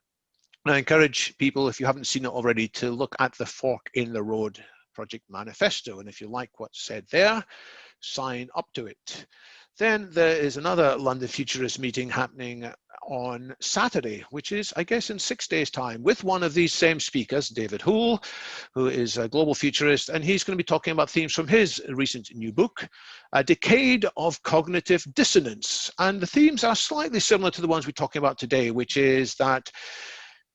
I encourage people, if you haven't seen it already, to look at the Fork in the Road Project Manifesto. And if you like what's said there, sign up to it. Then there is another London Futurist meeting happening on Saturday, which is, I guess, in 6 days' time, with one of these same speakers, David Hoole, who is a global futurist, and he's going to be talking about themes from his recent new book, A Decade of Cognitive Dissonance. And the themes are slightly similar to the ones we're talking about today, which is that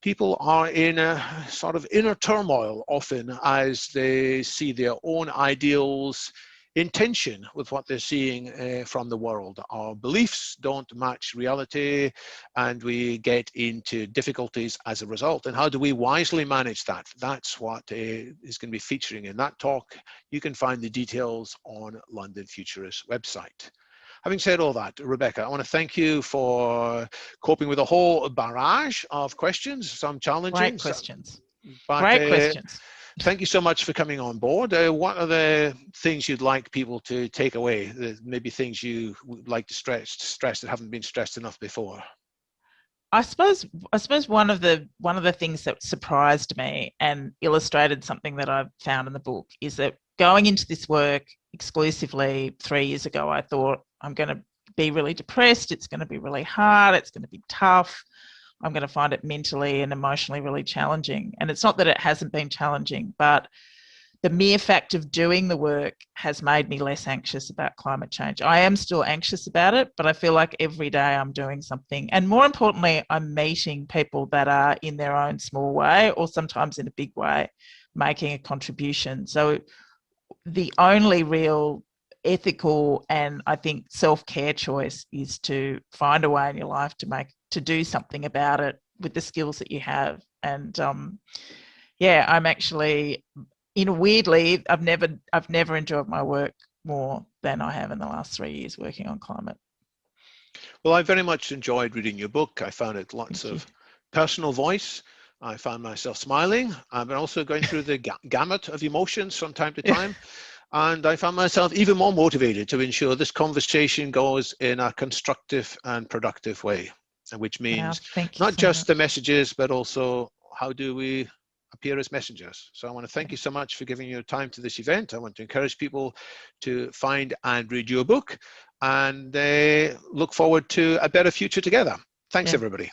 people are in a sort of inner turmoil often as they see their own ideals in tension with what they're seeing from the world. Our beliefs don't match reality, and we get into difficulties as a result. And how do we wisely manage that? That's what is going to be featuring in that talk. You can find the details on London Futurists website. Having said all that, Rebecca, I want to thank you for coping with a whole barrage of questions, some challenging. Great questions. But, Great questions. Thank you so much for coming on board. What are the things you'd like people to take away? Maybe things you would like to stress that haven't been stressed enough before? I suppose one of the things that surprised me and illustrated something that I've found in the book is that going into this work exclusively 3 years ago, I thought I'm going to be really depressed. It's going to be really hard. It's going to be tough. I'm going to find it mentally and emotionally really challenging. And it's not that it hasn't been challenging, but the mere fact of doing the work has made me less anxious about climate change. I am still anxious about it, but I feel like every day I'm doing something. And more importantly, I'm meeting people that are in their own small way, or sometimes in a big way, making a contribution. So the only real ethical and I think self-care choice is to find a way in your life to do something about it with the skills that you have. And yeah, I'm actually, weirdly, I've never enjoyed my work more than I have in the last 3 years working on climate. Well, I very much enjoyed reading your book. I found it lots of personal voice. I found myself smiling. I've been also going through the gamut of emotions from time to time. And I found myself even more motivated to ensure this conversation goes in a constructive and productive way, which means not just the messages, but also how do we appear as messengers. So I want to thank you so much for giving your time to this event. I want to encourage people to find and read your book, and look forward to a better future together. Thanks, everybody.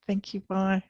Thank you. Bye.